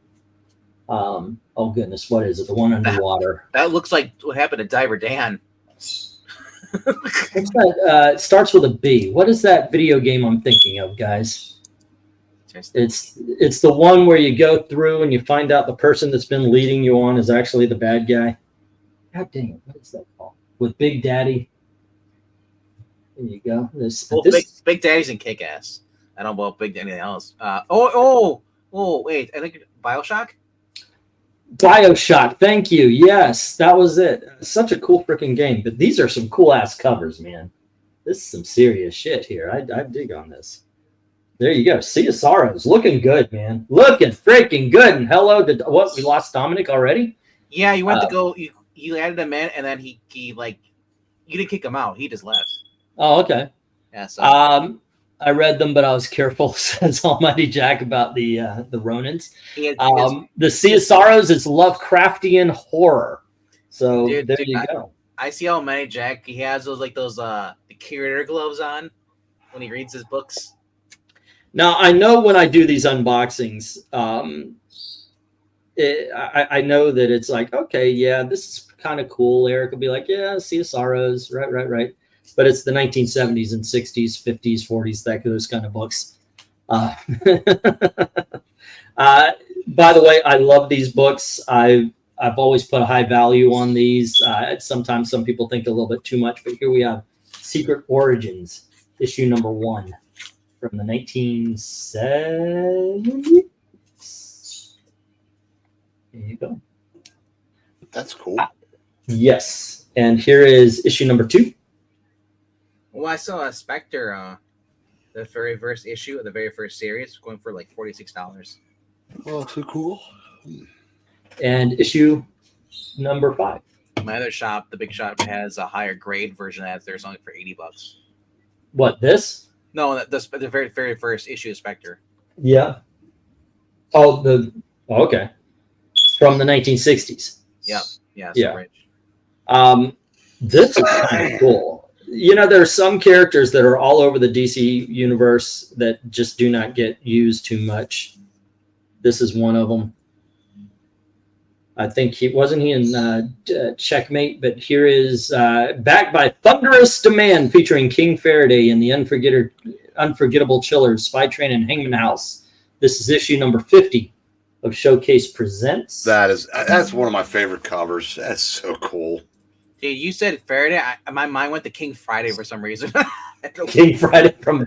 Oh goodness, what is it? The one underwater. That looks like what happened to Diver Dan. What's that? It starts with a B. What is that video game I'm thinking of, guys? It's the one where you go through and you find out the person that's been leading you on is actually the bad guy. God dang it! What is that called? With Big Daddy. There you go. Big Daddy's in Kick-Ass. I don't know about Big anything else. Wait. I think BioShock. BioShock. Thank you. Yes, that was it. Such a cool freaking game. But these are some cool ass covers, man. This is some serious shit here. I dig on this. There you go. Sea of Sorrows. Looking good, man. Looking freaking good. And hello to what? We lost Dominic already? Yeah, you went to go. You added him in, and then he like you didn't kick him out. He just left. Oh, okay. Yeah. So. I read them, but I was careful, says Almighty Jack, about the Ronins. The Sea of Sorrows is Lovecraftian horror. So there you go. I see Almighty Jack. He has those the curator gloves on when he reads his books. Now I know when I do these unboxings, I know that it's like, okay, yeah, this is kind of cool. Eric will be like, yeah, Sea of Sorrows, right. But it's the 1970s and 60s, 50s, 40s, those kind of books. By the way, I love these books. I've always put a high value on these. Sometimes some people think a little bit too much, but here we have Secret Origins, issue number 1 from the 1970s. There you go. That's cool. Yes. And here is issue number 2. Well, I saw a Spectre, the very first issue of the very first series, going for like $46. Oh, so cool. And issue number 5. My other shop, the big shop, has a higher grade version of that. There's only for $80. What, this? No, the very, very first issue of Spectre. Yeah. Okay. From the 1960s. Yeah. Yeah. This is kind of cool. You know, there's some characters that are all over the DC universe that just do not get used too much. This is one of them. I think he in Checkmate, but here is backed by Thunderous Demand featuring King Faraday and the Unforgettable Chillers, Spy Train, and Hangman House. This is issue number 50 of Showcase Presents. That's one of my favorite covers. That's so cool. Dude, you said Faraday. My mind went to King Friday for some reason. King Friday from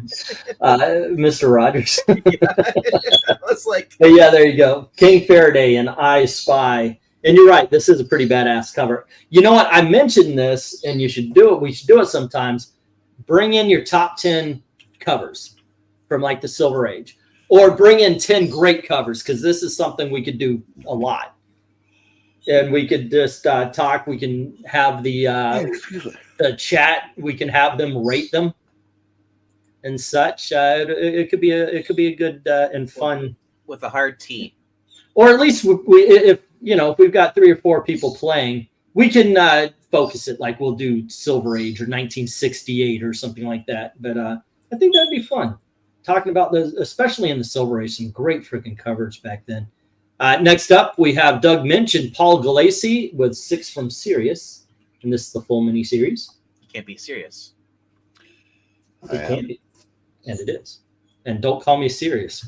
Mr. Rogers. I was like, but yeah, there you go. King Faraday and I Spy. And you're right. This is a pretty badass cover. You know what? I mentioned this, and you should do it. We should do it sometimes. Bring in your top 10 covers from like the Silver Age, or bring in 10 great covers, because this is something we could do a lot. And we could just talk. We can have the chat. We can have them rate them and such. It could be a good and fun with a hard T. Or at least if we've got 3 or 4 people playing, we can focus it. Like we'll do Silver Age or 1968 or something like that. But I think that'd be fun. Talking about those, especially in the Silver Age, some great freaking covers back then. Next up, we have Doug Minch and Paul Galassi with 6 from Sirius. And this is the full miniseries. Can't be serious. It can be. And it is. And don't call me serious.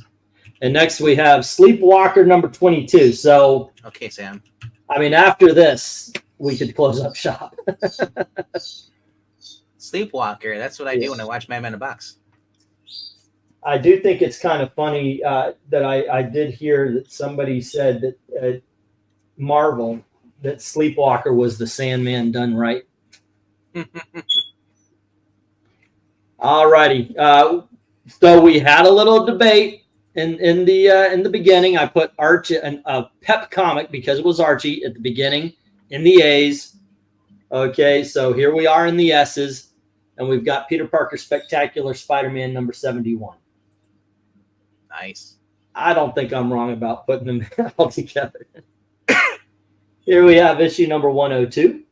And next we have Sleepwalker number 22. So, okay, Sam. I mean, after this, we could close up shop. Sleepwalker. That's what I do when I watch Madman in a Box. I do think it's kind of funny that I did hear that somebody said that at Marvel that Sleepwalker was the Sandman done right. All righty. So we had a little debate in the beginning. I put Archie and Pep comic because it was Archie at the beginning in the A's. Okay, so here we are in the S's, and we've got Peter Parker Spectacular Spider-Man number 71. Nice. I don't think I'm wrong about putting them all together. Here we have issue number 102.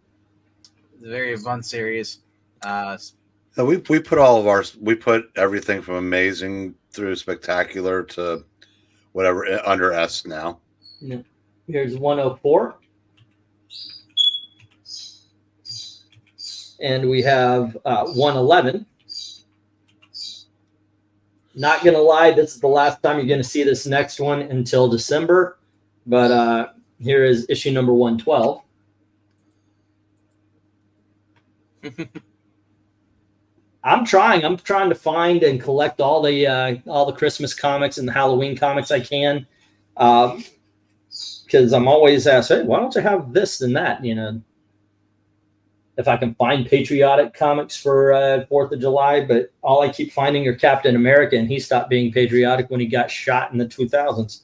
It's a very fun series. No, we put all of ours. We put everything from Amazing through Spectacular to whatever under S now. Here's 104. And we have 111. Not going to lie, this is the last time you're going to see this next one until December. But here is issue number 112. I'm trying to find and collect all the Christmas comics and the Halloween comics I can. Because I'm always asked, hey, why don't you have this and that? You know, if I can find patriotic comics for 4th of July, but all I keep finding are Captain America, and he stopped being patriotic when he got shot in the 2000s.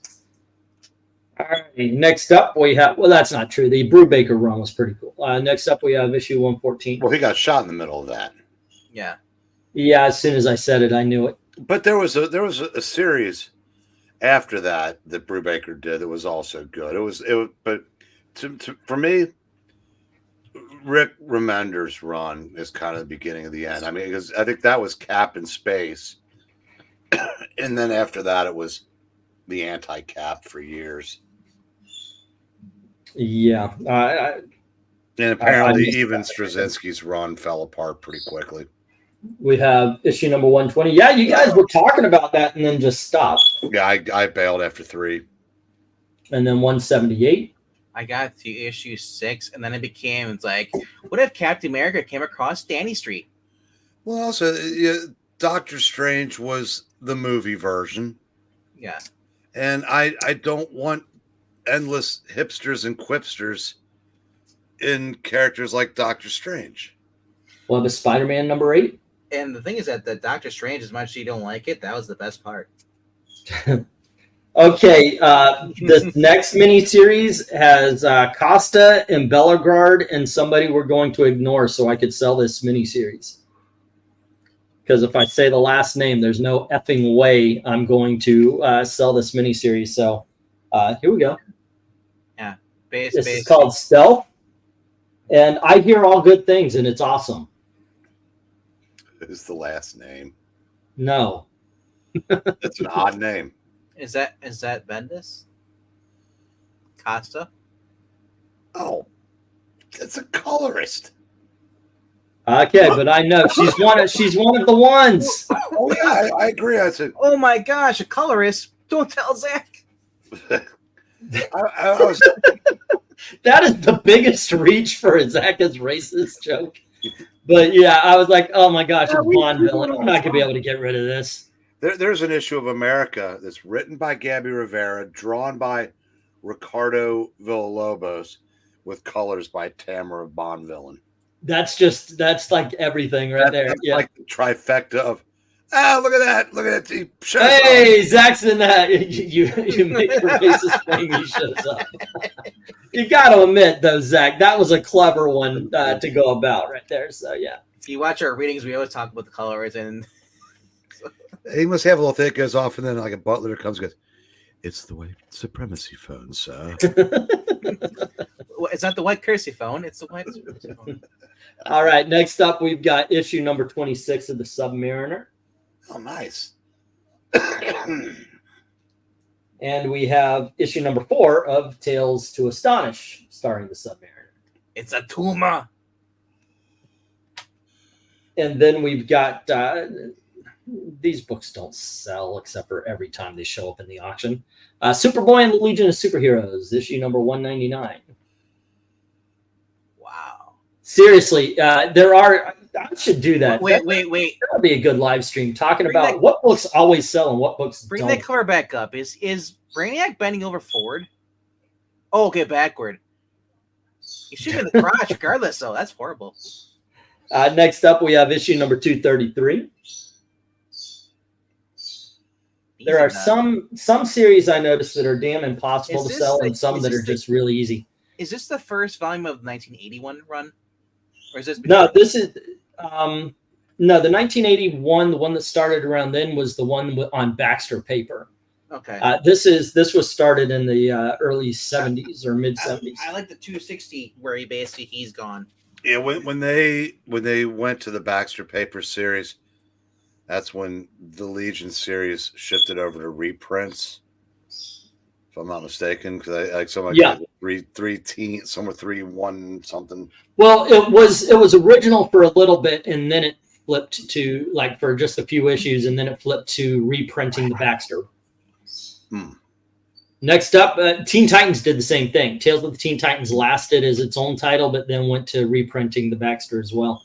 All right, next up we have, well, that's not true. The Brubaker run was pretty cool. Next up we have issue 114. Well, he got shot in the middle of that. Yeah. Yeah, as soon as I said it, I knew it. But there was a series after that Brubaker did that was also good. It was but for me, Rick Remender's run is kind of the beginning of the end. I mean, because I think that was Cap in space, and then after that, it was the anti-Cap for years. Yeah, and apparently, even Straczynski's run fell apart pretty quickly. We have issue number 120. Yeah, you guys were talking about that and then just stopped. Yeah, I bailed after 3. And then 178. I got to issue 6, and then it's like, what if Captain America came across Danny Street? Well, also, Doctor Strange was the movie version. Yeah. And I don't want endless hipsters and quipsters in characters like Doctor Strange. Well, the Spider-Man number 8. And the thing is that the Doctor Strange, as much as you don't like it, that was the best part. Okay, this next mini-series has Costa and Bellegarde and somebody we're going to ignore so I could sell this mini-series. Because if I say the last name, there's no effing way I'm going to sell this mini-series. So here we go. Yeah. This is called Stealth. And I hear all good things, and it's awesome. Is the last name? No. That's an odd name. Is that Bendis? Costa? Oh, that's a colorist. Okay, but I know she's one of the ones. Oh yeah, I agree. I said, oh my gosh, a colorist! Don't tell Zach. I was. That is the biggest reach for a Zach's racist joke. But yeah, I was like, oh my gosh, it's Bond villain. I'm not gonna be able to get rid of this. There's an issue of America that's written by Gabby Rivera, drawn by Ricardo Villalobos, with colors by Tamara Bonvillain. That's like everything right there. That's yeah, like the trifecta of, look at that, look at that. Hey, Zach's in that. You make the racist thing. He shows up. You got to admit, though, Zach, that was a clever one to go about right there. So yeah. If you watch our readings, we always talk about the colors, and he must have a little thing that goes off, and then like a butler comes and goes, "It's the white supremacy phone, sir." It's not the white cursey phone. It's the white cursey phone. All right. Next up, we've got issue number 26 of the Submariner. Oh, nice. And we have issue number 4 of Tales to Astonish, starring the Submariner. It's a tumor. And then we've got these books don't sell except for every time they show up in the auction. Superboy and the Legion of Superheroes, issue number 199. Wow. Seriously, there are. I should do that. Wait. That would be a good live stream talking about what books always sell and what books Bring don't. that cover back up. Is Brainiac bending over forward? Oh, okay, backward. You should be in the crotch, regardless. Though that's horrible. Next up, we have issue number 233. There are some series I noticed that are damn impossible to sell, and some that are just really easy. Is this the first volume of the 1981 run, or is this? No, this is no, the 1981. The one that started around then was the one on Baxter paper. Okay. This was started in the early 70s or mid 70s. I like the 260 where he's gone. Yeah, when they went to the Baxter Paper series, that's when the Legion series shifted over to reprints. If I'm not mistaken, because I saw my 3-1 something. Well, it was original for a little bit, and then it flipped to like for just a few issues, and then it flipped to reprinting the Baxter. Next up, Teen Titans did the same thing. Tales of the Teen Titans lasted as its own title, but then went to reprinting the Baxter as well.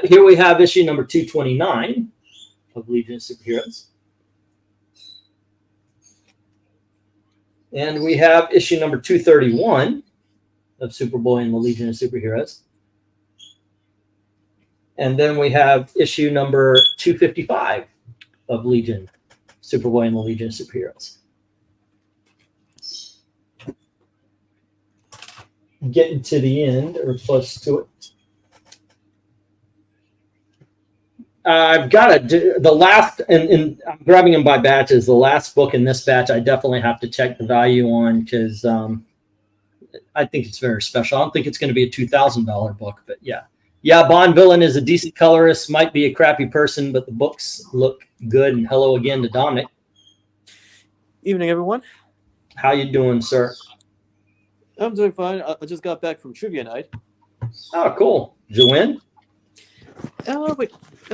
Here we have issue number 229 of Legion of Superheroes. And we have issue number 231 of Superboy and the Legion of Superheroes. And then we have issue number 255 of Legion, Superboy and the Legion of Superheroes. Getting to the end, or close to it. I've got the last, and I'm grabbing them by batches. The last book in this batch, I definitely have to check the value on because I think it's very special. I don't think it's going to be a $2,000 book, but yeah. Bond Villain is a decent colorist, might be a crappy person, but the books look good. And hello again to Dominic. Evening, everyone. How you doing, sir? I'm doing fine. I just got back from trivia night. Oh, cool. Did you win?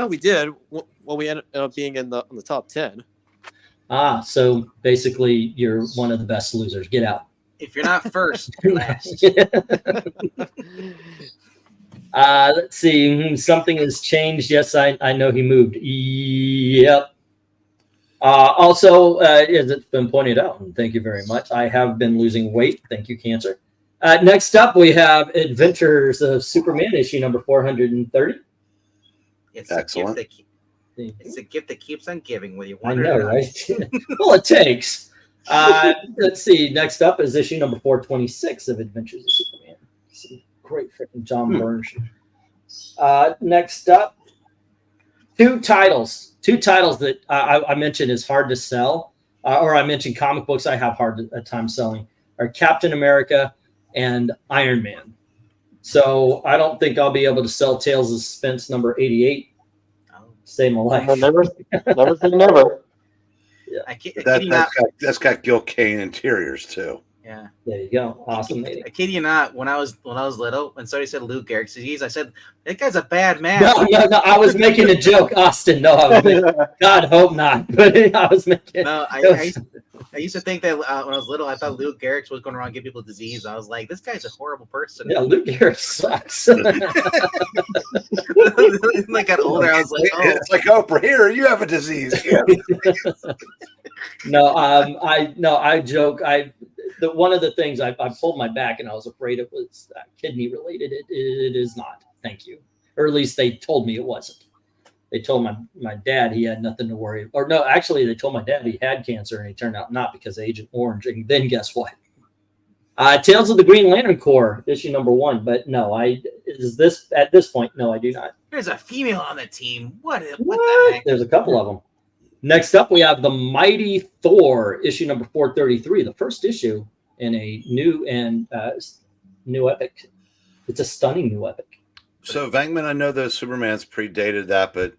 We did. Well, we ended up being on the top 10. So basically, you're one of the best losers. Get out. If you're not first, you're last. Let's see. Something has changed. Yes, I know he moved. Yep. Also, as it's been pointed out, and thank you very much, I have been losing weight. Thank you, Cancer. Next up, we have Adventures of Superman, issue number 430. It's excellent. It's a gift that keeps on giving, whether you I want know, it or not. right? Well, it takes. Let's see. Next up is issue number 426 of Adventures of Superman. Some great freaking John Byrne. Next up, two titles that I mentioned is hard to sell, or I mentioned comic books I have a time selling, are Captain America and Iron Man. So I don't think I'll be able to sell Tales of Suspense number 88. Save my life. Never say never. Yeah. That's got Gil Kane interiors too. Yeah. There you go. Awesome lady. I kid you not. When I was little, when somebody said Lou Gehrig's disease, I said that guy's a bad man. No. I was making a joke, Austin. No, I was making, God hope not. But I was making. No, I used to think that when I was little, I thought Lou Gehrig was going around and giving people disease. I was like, this guy's a horrible person. Yeah, Lou Gehrig sucks. When I got older, I was like, oh. It's like Oprah. Here, you have a disease. Yeah. I joke. One of the things I pulled my back and I was afraid it was kidney related. It is not. Thank you. Or at least they told me it wasn't. They told my dad he had nothing to worry. Or no, actually they told my dad he had cancer and he turned out not because of Agent Orange. And then guess what? Tales of the Green Lantern Corps, issue number 1. But no, at this point, no, I do not. There's a female on the team. What the heck? There's a couple of them. Next up, we have The Mighty Thor, issue number 433, the first issue in a new and new epic. It's a stunning new epic. So Venkman, I know the Superman's predated that, but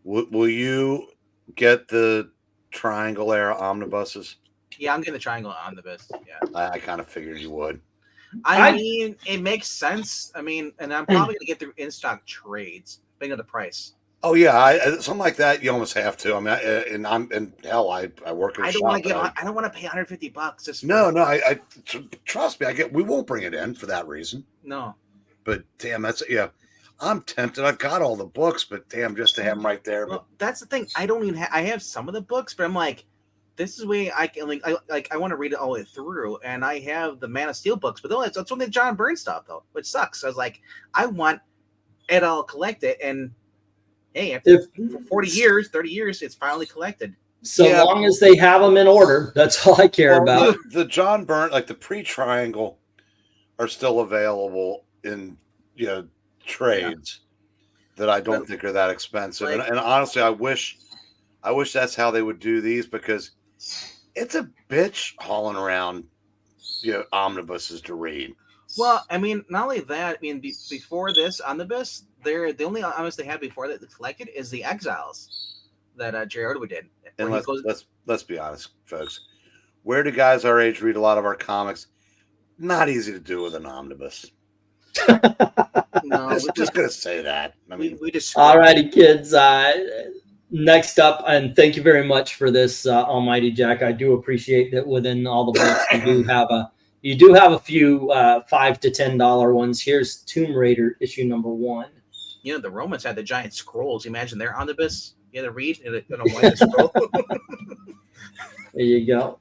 will you get the Triangle era omnibuses? Yeah, I'm getting the Triangle Omnibus. Yeah, I kind of figured you would. I mean, it makes sense. I mean, and I'm probably gonna get through in stock trades, depending on the price. Oh yeah, something like that. You almost have to. I mean, and hell, I work in a I don't shop. want to get. I don't want to pay $150. Just No. I trust me. We won't bring it in for that reason. No. But damn, I'm tempted. I've got all the books, but damn, just to have them right there. Well, that's the thing. I don't even. I have some of the books, but I'm like, this is way I can I want to read it all the way through, and I have the Man of Steel books, but that's only John Byrne stuff though, which sucks. So I was like, I want it all collected, and hey, after 40 years, 30 years, it's finally collected. So long as they have them in order, that's all I care about. The John Byrne, like the pre-Triangle, are still available in trades that I don't think are that expensive. Like, and honestly, I wish that's how they would do these, because it's a bitch hauling around omnibuses to read. Well, I mean, not only that. I mean, before this omnibus, the only omnibus they had before that they collected is the Exiles that Jerry Oda did. And let's be honest, folks. Where do guys our age read a lot of our comics? Not easy to do with an omnibus. No, I'm just gonna say that. I mean, we just. All righty, kids. Next up, and thank you very much for this, Almighty Jack. I do appreciate that within all the books you do have a few $5 to $10 ones. Here's Tomb Raider issue number 1. The Romans had the giant scrolls. Imagine their omnibus. You had to read in a white scroll. There you go.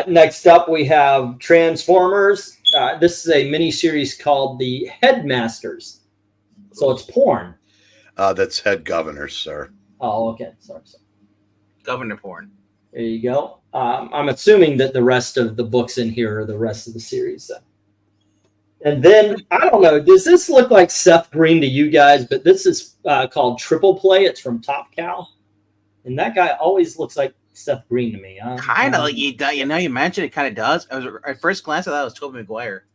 Next up, we have Transformers. This is a mini series called The Headmasters. So it's porn. that's head governors, sir. Oh, okay. Sorry. Governor porn. There you go. I'm assuming that the rest of the books in here are the rest of the series. And then, I don't know, does this look like Seth Green to you guys? But this is called Triple Play. It's from Top Cow. And that guy always looks like Seth Green to me. Kind of. You mentioned it kind of does. At first glance, I thought it was Tobey Maguire.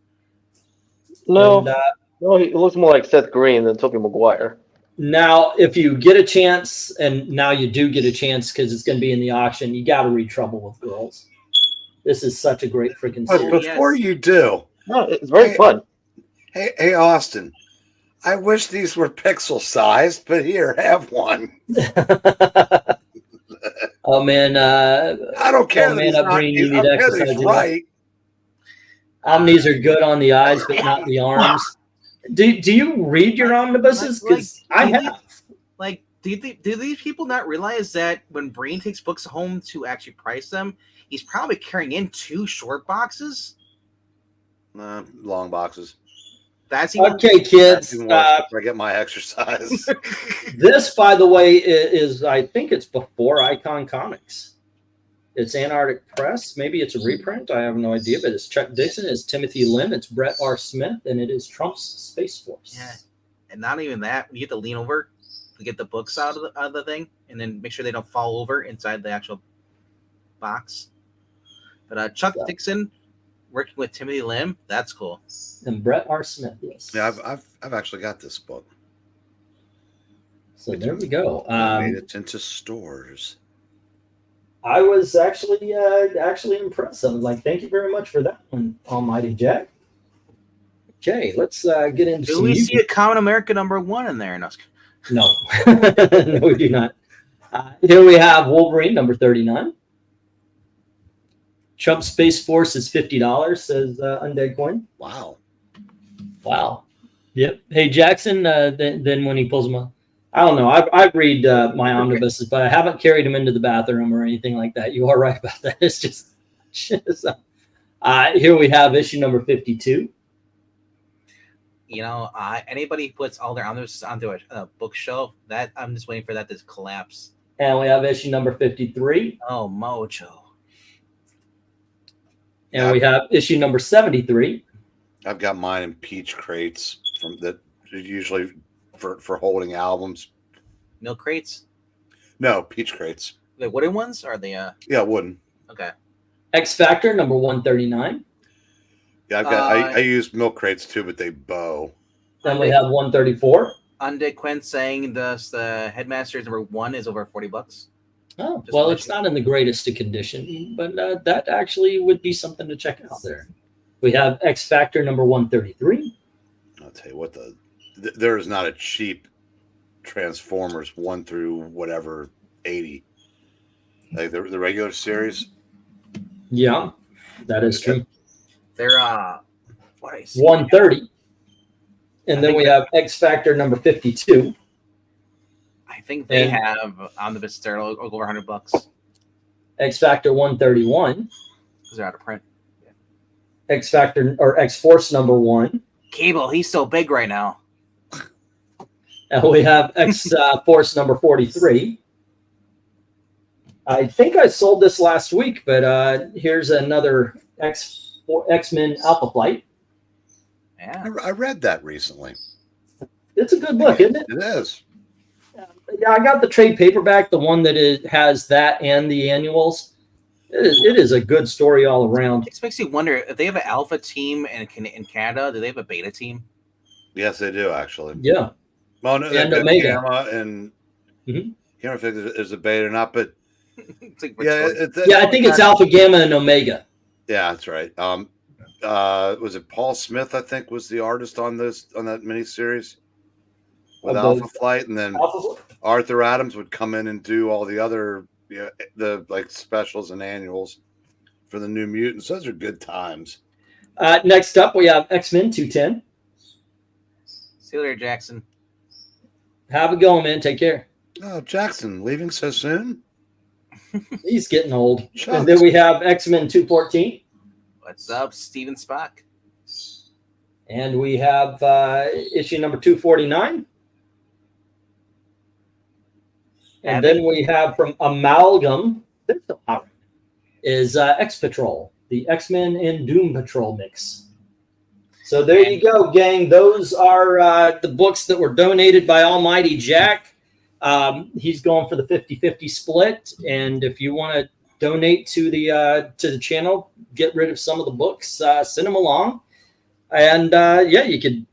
No, And, no, he looks more like Seth Green than Tobey Maguire. now, if you get a chance, and now you do get a chance because it's going to be in the auction, you got to read Trouble with Girls. This is such a great freaking But series. before you do, No, it's very fun. hey, Austin, I wish these were pixel sized, but here, have one. Oh man, I don't care. Oh, that man, he's that not- Breen, you I need don't care that exercise, he's you know. right. Omnis are good on the eyes, but not the arms. Do you read your omnibuses? Because I have. Like, do these people not realize that when Breen takes books home to actually price them, he's probably carrying in 2 short boxes? Long boxes. That's even Okay, kids. That's even worse after I get my exercise. This, by the way, is I think it's before Icon Comics. It's Antarctic Press. Maybe it's a reprint. I have no idea. But it's Chuck Dixon. It's Timothy Lim. It's Brett R. Smith. And it is Trump's Space Force. Yeah. And not even that. You have to lean over to get the books out of the thing, and then make sure they don't fall over inside the actual box. But Chuck Dixon working with Timothy Lim, that's cool. And Brett R. Smith, yes. Yeah, I've actually got this book. So there we go. I made it into stores. I was actually impressed. I was like, thank you very much for that one, Almighty Jack. Okay, let's get into Do some we music. see a Common America #1 in there? No. No, we do not. Here we have Wolverine number 39. Trump Space Force is $50, says Undead Coin. Wow. Wow. Yep. Hey, Jackson, then when he pulls them up. I don't know. I read my omnibuses, but I haven't carried them into the bathroom or anything like that. You are right about that. It's just here we have issue number 52. Anybody who puts all their omnibuses onto a bookshelf, that I'm just waiting for that to collapse. And we have issue number 53. Oh, Mojo. And we have issue number 73. I've got mine in peach crates from that usually for holding albums. Milk crates? No, peach crates. The wooden ones? Or the Yeah, wooden. Okay. X Factor number 139. Yeah, I've got. I use milk crates too, but they bow. Then we have 134. Undead Quinn saying the Headmaster's #1 is over $40. Oh, Just well, to it's mention. not in the greatest of condition, but that actually would be something to check out there. We have X Factor number 133. I'll tell you what, there is not a cheap Transformers 1 through whatever 80. Like the regular series. Yeah, that is true. They're what I see. 130. And then we have X Factor number 52. I think they have on the best they're over $100 X Factor 131. because they're out of print. X Factor or X Force number 1. Cable, he's so big right now. And we have X Force number 43. I think I sold this last week, but here's another X-Men Alpha Flight. Yeah. I read that recently. It's a good book, isn't it? It is. Yeah, I got the trade paperback, the one that has that and the annuals. It is a good story all around. It makes you wonder if they have an alpha team in Canada. Do they have a beta team? Yes, they do actually. Yeah. Well, no, And they've got Omega. Gamma and can't remember if there's a beta or not, but It's like yeah, I think it's Alpha, Gamma, and Omega. yeah, that's right. Was it Paul Smith? I think was the artist on that miniseries with Of Alpha those- Flight, and then Arthur Adams would come in and do all the other, the like specials and annuals for the New Mutants. Those are good times. Next up, we have X-Men 210. See you later, Jackson. Have it going, man. Take care. Oh, Jackson leaving so soon? He's getting old. Shucks. And then we have X-Men 214. What's up, Steven Spock? And we have issue number 249. And then we have from Amalgam, is X-Patrol, the X-Men and Doom Patrol mix. So there you go, gang. Those are the books that were donated by Almighty Jack. He's going for the 50-50 split. And if you want to donate to the channel, get rid of some of the books, send them along. And yeah, you could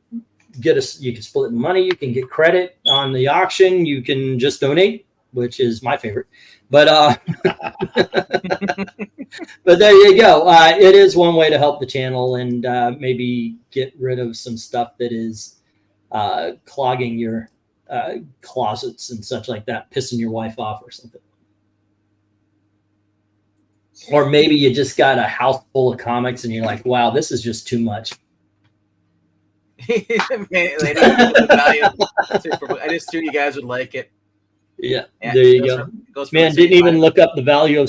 you can split money, you can get credit on the auction, you can just donate, which is my favorite. But but there you go. It is one way to help the channel and maybe get rid of some stuff that is clogging your closets and such like that, pissing your wife off or something. Or maybe you just got a house full of comics and you're like, wow, this is just too much. I just knew you guys would like it. Yeah, there you go. Man, didn't even look up the value of